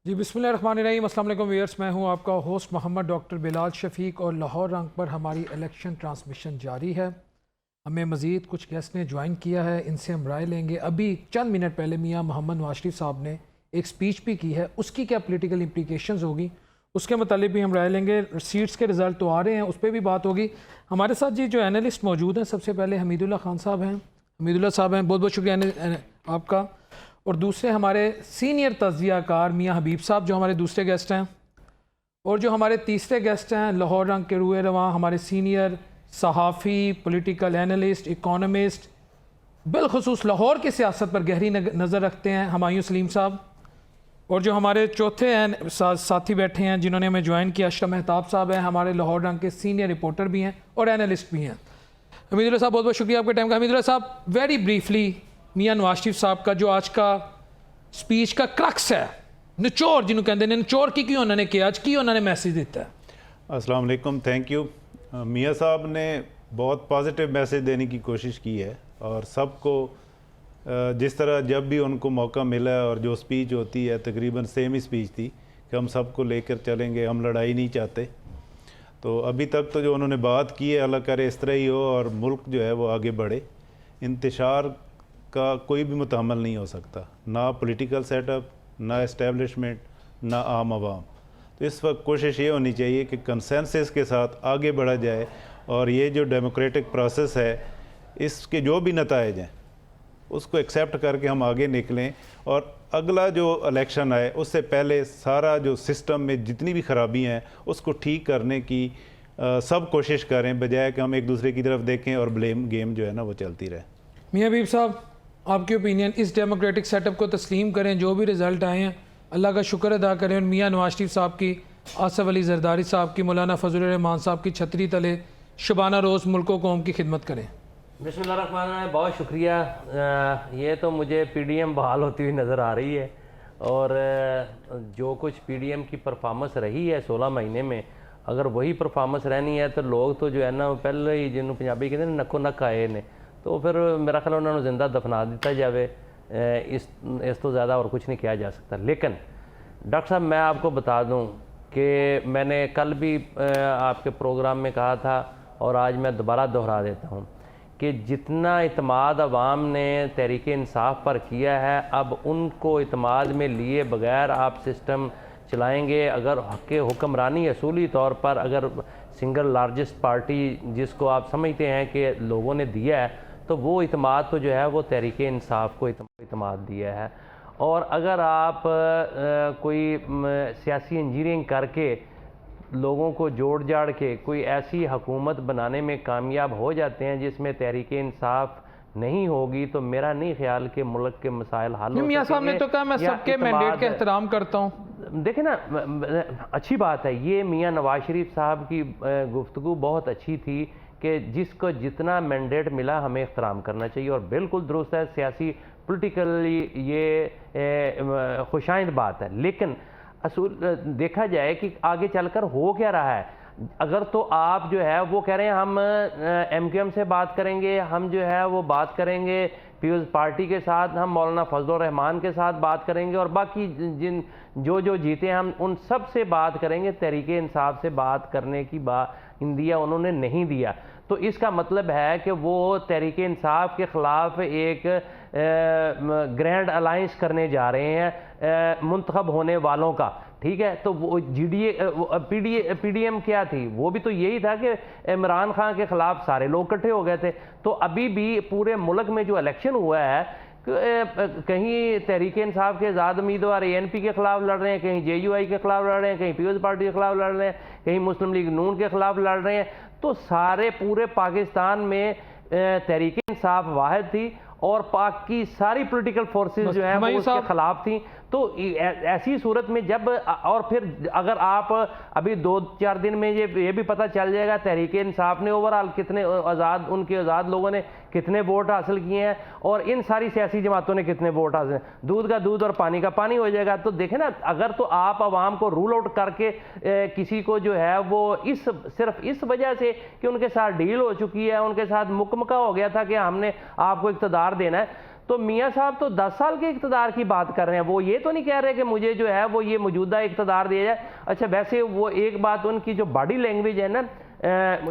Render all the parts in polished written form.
जी बिस्मिल्लाहिर्रहमानिर्रहीम। अस्सलाम वालेकुम व्यूअर्स, मैं हूं आपका होस्ट मोहम्मद डॉक्टर बिलाल शफीक और लाहौर रंग पर हमारी इलेक्शन ट्रांसमिशन जारी है। हमें मज़ीद कुछ गेस्ट ने ज्वाइन किया है, इनसे हम राय लेंगे। अभी चंद मिनट पहले मियां मोहम्मद नवाज शरीफ साहब ने एक स्पीच भी की है, उसकी क्या पोलिटिकल इम्प्लीकेशंस होगी उसके मतलब भी हम राय लेंगे। सीट्स के रिज़ल्ट तो आ रहे हैं, उस पर भी बात होगी। हमारे साथ जी जो एनालिस्ट मौजूद हैं, सबसे पहले हमीदुल्ला खान साहब हैं। हमीदुल्ला साहब हैं, बहुत बहुत शुक्रिया आपका। और दूसरे हमारे सीनियर तज्ज़ियाकार मियाँ हबीब साहब जो हमारे दूसरे गेस्ट हैं। और जो हमारे तीसरे गेस्ट हैं लाहौर रंग के रूए रवां हमारे सीनियर सहाफ़ी, पॉलिटिकल एनालिस्ट, इकोनॉमिस्ट, बिलखुसूस लाहौर की सियासत पर गहरी नज़र रखते हैं, हुमायूं सलीम साहब। और जो हमारे चौथे हैं साथी बैठे हैं जिन्होंने हमें ज्वाइन किया, अशरफ मेहताब साहब हैं, हमारे लाहौर रंग के सीनियर रिपोर्टर भी हैं और एनालिस्ट भी हैं। हमीदुल्ला साहब बहुत बहुत शुक्रिया आपके टाइम का। हमीदुल्ला साहब, वेरी ब्रीफली मियाँ नवाज शरीफ साहब का जो आज का स्पीच का क्रक्स है, निचोड़ जिन्होंने कहते हैं, निचोड़ की क्यों उन्होंने किया, आज की उन्होंने मैसेज दिता है? अस्सलाम वालेकुम, थैंक यू। मियाँ साहब ने बहुत पॉजिटिव मैसेज देने की कोशिश की है और सबको जिस तरह जब भी उनको मौका मिला और जो स्पीच होती है तकरीबन सेम ही स्पीच थी कि हम सबको लेकर चलेंगे, हम लड़ाई नहीं चाहते। तो अभी तक तो जो उन्होंने बात की है, अल्लाह करे इस तरह ही हो और मुल्क जो है वो आगे बढ़े। इंतशार का कोई भी मुतहम्मल नहीं हो सकता, ना पॉलिटिकल सेटअप, ना इस्टेब्लिशमेंट, ना आम आवाम। तो इस वक्त कोशिश ये होनी चाहिए कि कंसेंसस के साथ आगे बढ़ा जाए और ये जो डेमोक्रेटिक प्रोसेस है इसके जो भी नताइज हैं उसको एक्सेप्ट करके हम आगे निकलें और अगला जो इलेक्शन आए उससे पहले सारा जो सिस्टम में जितनी भी खराबियाँ हैं उसको ठीक करने की सब कोशिश करें, बजाय कि हम एक दूसरे की तरफ देखें और ब्लेम गेम जो है ना वो चलती रहे। मियाँ हबीब साहब, आपकी ओपिनियन, इस डेमोक्रेटिक सेटअप को तस्लीम करें, जो भी रिज़ल्ट आए हैं अल्लाह का शुक्र अदा करें और मियाँ नवाज शरीफ साहब की, आसफ अली जरदारी साहब की, मौलाना फजल रहमान साहब की छतरी तले शबाना रोज़ मुल्क कौम की खिदमत करें? बिस्मिल्लाहिर्रहमानिर्रहीम, बहुत शुक्रिया। ये तो मुझे पीडीएम बहाल होती हुई नज़र आ रही है और जो कुछ पीडीएम की परफॉर्मेंस रही है 16 महीने में, अगर वही परफॉर्मेंस रहनी है तो लोग तो जो है ना पहले ही जिन्होंने पंजाबी कहते हैं नक्को नक आए ने, तो फिर मेरा ख्याल उन्होंने जिंदा दफना दिता जाए। इस तो ज़्यादा और कुछ नहीं किया जा सकता। लेकिन डॉक्टर साहब, मैं आपको बता दूं कि मैंने कल भी आपके प्रोग्राम में कहा था और आज मैं दोबारा दोहरा देता हूं कि जितना इत्माद अवाम ने तहरीक इंसाफ पर किया है, अब उनको इत्माद में लिए बगैर आप सिस्टम चलाएंगे। अगर हक़ हुक्मरानी असूली तौर पर अगर सिंगल लार्जेस्ट पार्टी जिसको आप समझते हैं कि लोगों ने दिया है, तो वो इत्माद तो जो है वो तहरीक इंसाफ को इत्माद दिया है। और अगर आप कोई सियासी इंजीनियरिंग करके लोगों को जोड़ जाड़ के कोई ऐसी हुकूमत बनाने में कामयाब हो जाते हैं जिसमें तहरीक इंसाफ नहीं होगी, तो मेरा नहीं ख्याल कि मुल्क के मसाइल हल हो मियां साहब ने तो कहा मैं सबके मैंडेट का एहतराम करता हूँ। देखें ना, अच्छी बात है ये, मियां नवाज शरीफ साहब की गुफ्तगू बहुत अच्छी थी कि जिसको जितना मैंडेट मिला हमें एहतराम करना चाहिए और बिल्कुल दुरुस्त है, सियासी पोलिटिकली ये खुशाइंद बात है। लेकिन असूल देखा जाए कि आगे चलकर हो क्या रहा है। अगर तो आप जो है वो कह रहे हैं हम एमक्यूएम से बात करेंगे, हम जो है वो बात करेंगे पीपल्स पार्टी के साथ, हम मौलाना फजल रहमान के साथ बात करेंगे और बाकी जिन जो जीते हम उन सब से बात करेंगे, तहरीक इंसाफ से बात करने की इंदिया उन्होंने नहीं दिया। तो इसका मतलब है कि वो तहरीक इंसाफ के ख़िलाफ़ एक ग्रैंड अलायंस करने जा रहे हैं मुंतखब होने वालों का। ठीक है, तो वो पीडीएम क्या थी, वो भी तो यही था कि इमरान खान के ख़िलाफ़ सारे लोग इकट्ठे हो गए थे। तो अभी भी पूरे मुल्क में जो इलेक्शन हुआ है, कहीं तहरीक इंसाफ के आज़ाद उम्मीदवार एएनपी के ख़िलाफ़ लड़ रहे हैं, कहीं जेयूआई के ख़िलाफ़ लड़ रहे हैं, कहीं पीपल्स पार्टी के ख़िलाफ़ लड़ रहे हैं, कहीं मुस्लिम लीग नून के ख़िलाफ़ लड़ रहे हैं। तो सारे पूरे पाकिस्तान में तहरीक इंसाफ वाहिद थी और पाक की सारी पॉलिटिकल फोर्सेस जो हैं वो उसके खिलाफ थी। तो ऐसी सूरत में जब और फिर अगर आप अभी 2-4 दिन में ये भी पता चल जाएगा तहरीक इंसाफ ने ओवरऑल कितने उनके आज़ाद लोगों ने कितने वोट हासिल किए हैं और इन सारी सियासी जमातों ने कितने वोट हासिल, दूध का दूध और पानी का पानी हो जाएगा। तो देखें ना, अगर तो आप आवाम को रूल आउट करके किसी को जो है वो सिर्फ इस वजह से कि उनके साथ डील हो चुकी है, उनके साथ मुकमका हो गया था कि हमने आपको इक़्तिदार देना है, तो मियाँ साहब तो 10 साल के इक़्तिदार की बात कर रहे हैं, वो ये तो नहीं कह रहे कि मुझे जो है वो ये मौजूदा इक़्तिदार दिया जाए। अच्छा, वैसे वो एक बात, उनकी जो बॉडी लैंग्वेज है ना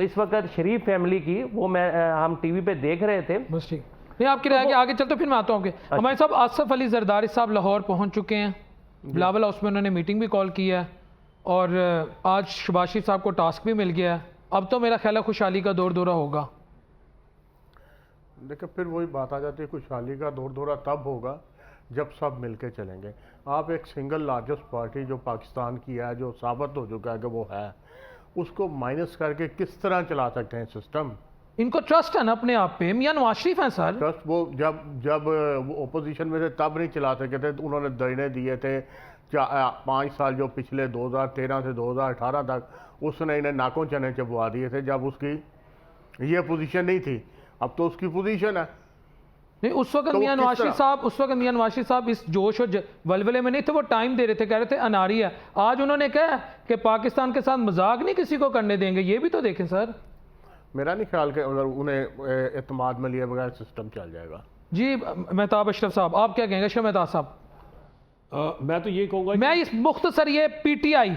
इस वक्त शरीफ फैमिली की, वो हम टीवी पे देख रहे थे। बस ठीक, नहीं आपकी राय आगे चलते फिर मैं आता हूँ। हमारे साहब आसफ अली जरदारी साहब लाहौर पहुँच चुके हैं, बिलावल हाउस में उन्होंने मीटिंग भी कॉल की है और आज शहबाज शरीफ साहब को टास्क भी मिल गया है। अब तो मेरा ख्याल है खुशहाली का दौर दौरा होगा। देखिए, फिर वही बात आ जाती है, खुशहाली का दौर दौरा तब होगा जब सब मिलके चलेंगे। आप एक सिंगल लार्जेस्ट पार्टी जो पाकिस्तान की है, जो साबित हो चुका है कि वो है, उसको माइनस करके किस तरह चला सकते हैं सिस्टम? इनको ट्रस्ट है ना अपने आप पे, मियां नवाज शरीफ हैं सर। ट्रस्ट वो जब वो ओपोजिशन में थे तब नहीं चला सके थे, उन्होंने धरने दिए थे 5 साल, जो पिछले 2013 से 2018 तक उसने इन्हें नाकों चने चबवा दिए थे जब उसकी ये पोजीशन नहीं थी। अब तो उसकी पोजीशन है। नहीं, उस वक्त मियां नवाज शरीफ साहब इस जोश और वलवले में नहीं थे, वो टाइम दे रहे थे, कह रहे थे अनारी है। आज उन्होंने कहा कि पाकिस्तान के साथ मजाक नहीं किसी को करने देंगे। ये भी तो देखें सर। मेरा नहीं ख्याल कि अगर उन्हें एतमाद में लिए बगैर सिस्टम चल जाएगा। जी मेहताब अशरफ साहब, आप क्या कहेंगे? अशरफ मेहताब साहब, मैं तो ये कहूँगा, मैं इस मुख्तसर ये पीटीआई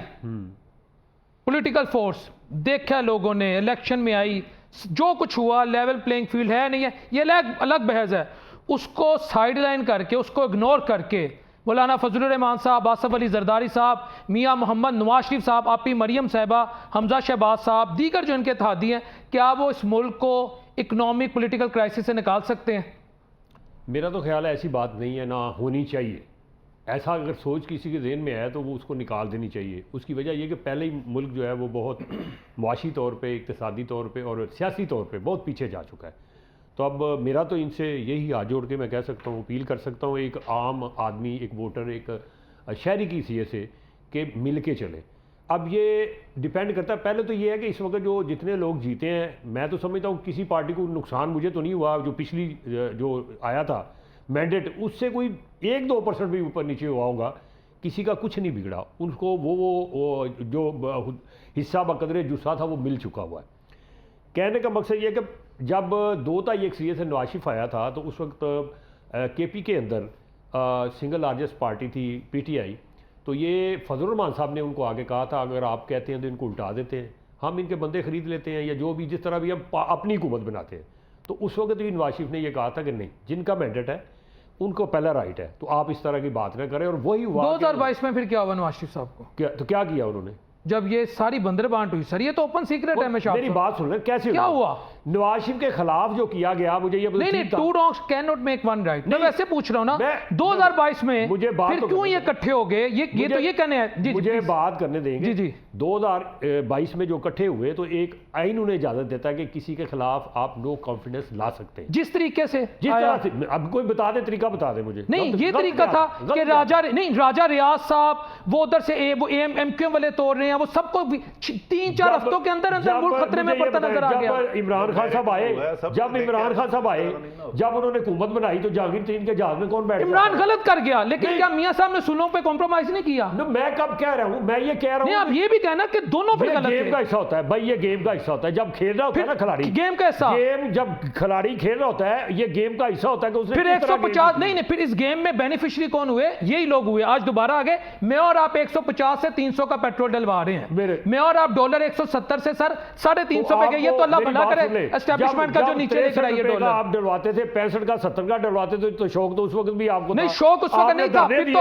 पॉलिटिकल फोर्स देखा लोगों ने, इलेक्शन में आई, जो कुछ हुआ लेवल प्लेइंग फील्ड है नहीं है, ये अलग बहस है। उसको साइडलाइन करके, उसको इग्नोर करके मौलाना फजलुर रहमान साहब, आसफ अली जरदारी साहब, मियां मोहम्मद नवाज शरीफ साहब, आपी मरियम साहिबा, हमजा शहबाज साहब, दीगर जो इनके इत्तेहादी हैं, क्या वो इस मुल्क को इकोनॉमिक पॉलिटिकल क्राइसिस से निकाल सकते हैं? मेरा तो ख्याल है ऐसी बात नहीं है, ना होनी चाहिए। ऐसा अगर सोच किसी के जहन में है तो वो उसको निकाल देनी चाहिए। उसकी वजह यह कि पहले ही मुल्क जो है वो बहुत मुआशी तौर पे, इक़्तिसादी तौर पे और सियासी तौर पे बहुत पीछे जा चुका है। तो अब मेरा तो इनसे यही हाथ जोड़ के मैं कह सकता हूँ, अपील कर सकता हूँ, एक आम आदमी, एक वोटर, एक शहरी की हैसियत से कि मिल के चले। अब ये डिपेंड करता है, पहले तो ये है कि इस वक्त जो जितने लोग जीते हैं, मैं तो समझता हूँ किसी पार्टी को नुकसान मुझे तो नहीं हुआ। जो पिछली जो आया था मैंडेट, उससे कोई 1-2% भी ऊपर नीचे हुआ होगा, किसी का कुछ नहीं बिगड़ा। उनको वो जो हिस्सा बकदरे जुस्सा था वो मिल चुका हुआ है। कहने का मकसद ये है कि जब 2 तारीख से नवाज शरीफ आया था तो उस वक्त केपी के अंदर सिंगल लार्जेस्ट पार्टी थी पीटीआई। तो ये फजलुर रहमान साहब ने उनको आगे कहा था, अगर आप कहते हैं तो इनको उल्टा देते हैं, हम इनके बंदे खरीद लेते हैं, या जो भी जिस तरह भी हम अपनी हुकूमत बनाते हैं। तो उस वक्त भी नवाज शरीफ ने यह कहा था कि नहीं, जिनका मैंडेट है उनको पहला राइट है, तो आप इस तरह की बात ना करें। और वही हुआ 2022 में फिर क्या हुआ नवाज शरीफ साहब को? क्या किया उन्होंने जब ये सारी बंदर बांट हुई? सर ये तो ओपन सीक्रेट है। मैं मेरी बात सुन रहे, कैसे क्या हुआ? नवाज शरीफ के खिलाफ जो किया गया, मुझे ये नहीं, 2 wrongs cannot make 1 right। मैं वैसे पूछ रहा हूं ना, 2022 में मुझे बात फिर तो क्यों ये इकट्ठे हो गए? ये तो ये कहने हैं। जी, मुझे बात करने देंगे। जी 2022 में जो इकट्ठे हुए, तो एक आइन उन्हें इजाजत देता है कि किसी के खिलाफ आप नो कॉन्फिडेंस ला सकते हैं, जिस तरीके से, जिस तरह से। अब कोई बता दे, तरीका बता दे मुझे। नहीं, ये तरीका था कि राजा रियाज साहब वो उधर से वो एमक्यूएम वाले तोड़ रहे हैं, वो सबको 3-4 हफ्तों के अंदर मुल्क खतरे में पड़ता नजर आ गया। इमरान खान साहब आए, जब इमरान खान साहब आए, जब उन्होंने हुकूमत बनाई, तो जहांगीर तरीन के जहाज में कौन बैठ गया? इमरान गलत कर गया, लेकिन क्या मियां साहब ने सुलों पे कॉम्प्रोमाइज नहीं किया? मैं कब कह रहा हूं, मैं ये कह रहा हूं, आप ये भी कहना कि दोनों पे गलत गेम का हिस्सा होता है भाई, ये गेम का हिस्सा होता है। जब खेल रहा होता है ना खिलाड़ी, गेम का हिस्सा, गेम जब खिलाड़ी खेल रहा होता है, ये गेम का हिस्सा होता है कि उसने फिर 150 नहीं, फिर इस गेम में बेनिफिशियरी कौन हुए? यही लोग हुए। आज दोबारा आ गए। मैं और आप 150 से 300 का पेट्रोल डलवा रहे हैं, मैं और आप डॉलर 170 से सर 350 पे गए। ये तो अल्लाह भला करे एस्टैब्लिशमेंट का जो नीचे लेकर आई है डॉलर। आप डलवाते थे 65 का 70 का डलवाते थे, तो शौक तो उस वक्त भी आपको नहीं, शौक उस वक्त नहीं था। फिर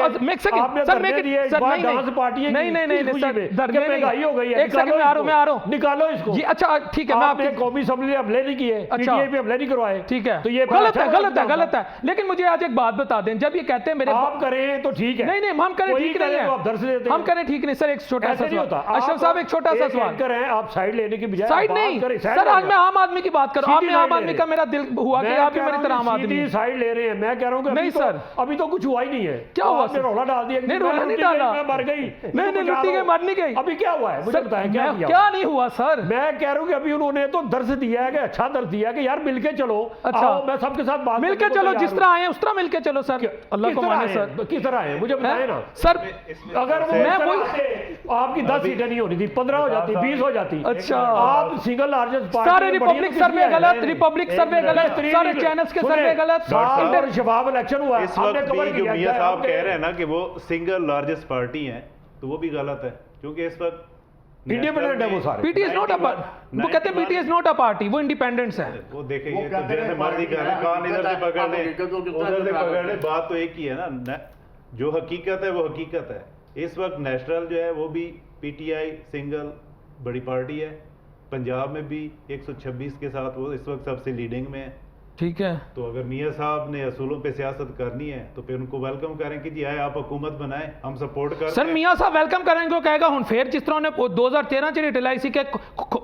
तो महंगाई हो गई है, एक सेकंड में आ रहा हूं, निकालो इसको जी। अच्छा ठीक है, मैं आपने कौमी असेंबली हमले नहीं किए, पीटीआई पे हमले नहीं करवाए, ठीक है, तो ये गलत है। लेकिन मुझे आज एक बात बता दें, जब ये कहते हैं मेरे आप करें तो ठीक है, नहीं हम करें ठीक नहीं है, हम करें ठीक नहीं सर। एक छोटा सा सवाल अशरफ साहब, एक छोटा सा सवाल, आप साइड लेने की बजाय साइड नहीं सर, आज मैं आम आदमी की बात कर रहा हूं। आप आम आदमी का मेरा दिल हुआ कि आप भी मेरी तरह आम आदमी साइड ले रहे हैं। मैं कह रहा हूं कि नहीं सर, अभी तो कुछ हुआ ही नहीं है। क्या हुआ? आपने रोला डाल दिया। नहीं, रोला नहीं डाला, मैं मर गई। नहीं, लुटी गई, मर नहीं गई। अभी क्या हुआ है मुझे बताएं, क्या नहीं हुआ सर? मैं कह रहा हूं कि अभी उन्होंने तो दर्ज दिया है, कि अच्छा दर्ज दिया कि यार मिलके चलो। अच्छा, मैं सबके साथ बात मिलके चलो, जिस तरह आए उस तरह मिलके चलो सर। अल्लाह को माने सर, किस तरह है मुझे बताएं ना सर। अगर वो आपकी 10 10 सीटें नहीं होनी थी, 15 हो जाती, 20 हो जाती। अच्छा। आप सिंगल लार्जेस्ट पार्टी सारे रिपब्लिक सर्वे गलत, रिपब्लिक सर्वे गलत, सारे चैनल्स के सर्वे गलत। और शबाब इलेक्शन हुआ, इस हमने वक्त कवर भी जो किया। मियां साहब कह रहे हैं ना कि वो सिंगल लार्जेस्ट पार्टी है, तो वो भी गलत है, क्योंकि इस वक्त इंडिपेंडेंट है वो सारे। पीटी इज नॉट अ वो कहते हैं PT is not a party, वो इंडिपेंडेंस है। वो देखें, वो ये तो कहते हैं जैसे मर्जी कर रहे हैं, कान इधर से पकड़ ले हकीकत को कितना उधर से बराबर पकड़ ले, है। बात तो एक ही है ना। जो हकीकत है वो हकीकत है। इस वक्त नेशनल जो है वो भी पीटीआई सिंगल बड़ी पार्टी है, पंजाब में भी 126 के साथ वो इस वक्त सबसे लीडिंग में है। ठीक है, तो अगर मियां साहब ने असूलों पे सियासत करनी है तो फिर उनको वेलकम करें कि जी आए आप हुकूमत बनाएं, हम सपोर्ट करते सर हैं। मियां साहब वेलकम करेंगे, वो कहेगा हुन फिर जिस तरह ने 2013 च रिटेल आईसी के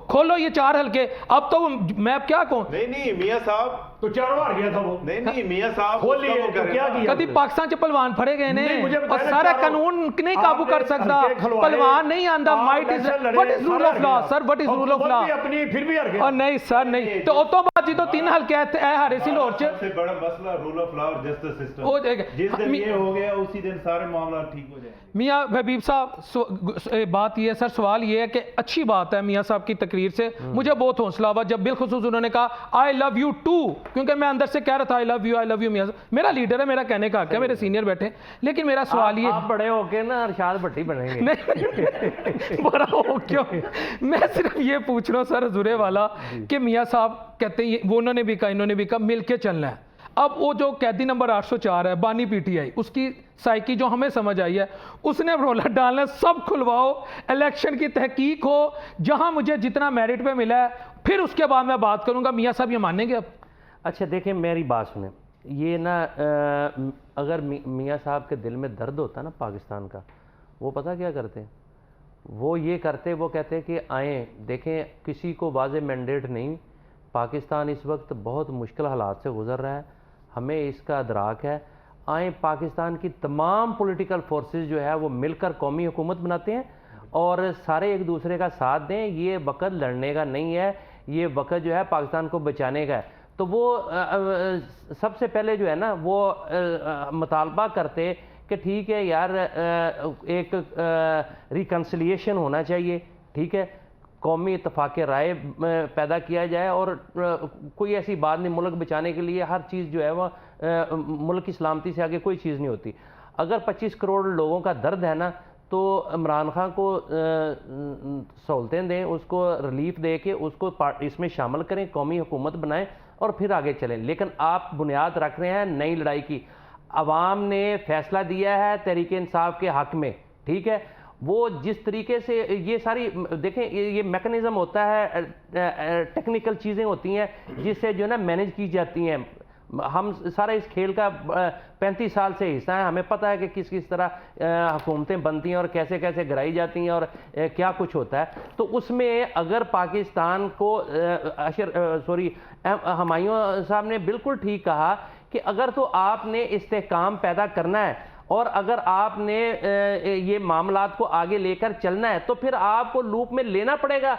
खोलो ये 4 हल्के, अब तो मैं अब क्या कहूं। नहीं मियां साहब, तो 4 बार गया था वो। नहीं मियां साहब खोल उसका लिए, वो तो करें क्या ना। किया? कभी पाकिस्तान च पहलवान फड़े गए ने नहीं, मुझे और बताया सारा चारों। कानून नहीं काबू कर आपने सकता, हल्के खिलवाए, पहलवान नहीं आंदा, आप माइट इज इलेक्शन लड़े, व्हाट इज रूल सारा ऑफ लॉ गया। Sir, what is rule of हुकूमत लॉ। भी अपनी फिर भी हार गया। और नहीं सर नहीं, तो उतो बात जी तो 3 हल्के है हारे सी लाहौर च। सबसे बड़ा मसला रूल ऑफ लॉ और जस्टिस सिस्टम। हो जाएगा। जिस दिन ये हो गया उसी दिन सारे मामला ठीक हो जाएंगे। मियाँ हबीब साहब बात ये है सर, सवाल ये है कि अच्छी बात है मियाँ साहब की तकरीर से मुझे बहुत हौसला हुआ जब बिलखुसूस उन्होंने कहा आई लव यू टू, क्योंकि मैं अंदर से कह रहा था आई लव यू मियाँ साहब। मेरा लीडर है, मेरा कहने का हक है, मेरे सीनियर बैठे, लेकिन मेरा सवाल ये आप बड़े होके ना अरशाद भट्टी बनेंगे। नहीं बड़ा हो क्यों, मैं सिर्फ ये पूछ रहा हूँ सर हजूरे वाला कि मियाँ साहब कहते हैं वो उन्होंने भी कहा इन्होंने भी कहा मिल के चलना है। अब वो जो कैदी नंबर 804 है बानी पीटीआई, उसकी साइकी जो हमें समझ आई है, उसने रोला डालना है, सब खुलवाओ, इलेक्शन की तहकीक हो, जहां मुझे जितना मेरिट पे मिला है फिर उसके बाद मैं बात करूंगा। मियाँ साहब ये मानेंगे अब? अच्छा देखें मेरी बात सुने, ये ना अगर मियाँ साहब के दिल में दर्द होता ना पाकिस्तान का, वो पता क्या करते हैं, वो ये करते, वो कहते कि आएँ देखें, किसी को वाज़े मैंडेट नहीं, पाकिस्तान इस वक्त बहुत मुश्किल हालात से गुज़र रहा है, हमें इसका अदराक है, आए पाकिस्तान की तमाम पॉलिटिकल फोर्सेस जो है वो मिलकर कौमी हुकूमत बनाते हैं और सारे एक दूसरे का साथ दें। ये वक्त लड़ने का नहीं है, ये वक्त जो है पाकिस्तान को बचाने का है। तो वो सबसे पहले जो है ना वो मुतालबा करते कि ठीक है यार, एक रिकन्सिलिएशन होना चाहिए, ठीक है, कौमी इत्तफाक़ राय पैदा किया जाए और कोई ऐसी बात नहीं, मुल्क बचाने के लिए हर चीज़ जो है वह मुल्क की सलामती से आगे कोई चीज़ नहीं होती। अगर 25 करोड़ लोगों का दर्द है ना, तो इमरान खान को सहूलतें दें, उसको रिलीफ दे के उसको इसमें शामिल करें, कौमी हुकूमत बनाएं और फिर आगे चलें। लेकिन आप बुनियाद रख रहे हैं नई लड़ाई की। अवाम ने फैसला दिया है तहरीक इंसाफ के हक़ में, ठीक है, वो जिस तरीके से ये सारी देखें, ये मैकेनिज़्म होता है, टेक्निकल चीज़ें होती हैं जिससे जो है ना मैनेज की जाती हैं। हम सारा इस खेल का 35 साल से हिस्सा है, हमें पता है कि किस किस तरह हुकूमतें बनती हैं और कैसे कैसे गिराई जाती हैं और क्या कुछ होता है। तो उसमें अगर पाकिस्तान को हुमायूं साहब ने बिल्कुल ठीक कहा कि अगर तो आपने इस्तेहकाम पैदा करना है और अगर आपने ये मामलात को आगे लेकर चलना है तो फिर आपको लूप में लेना पड़ेगा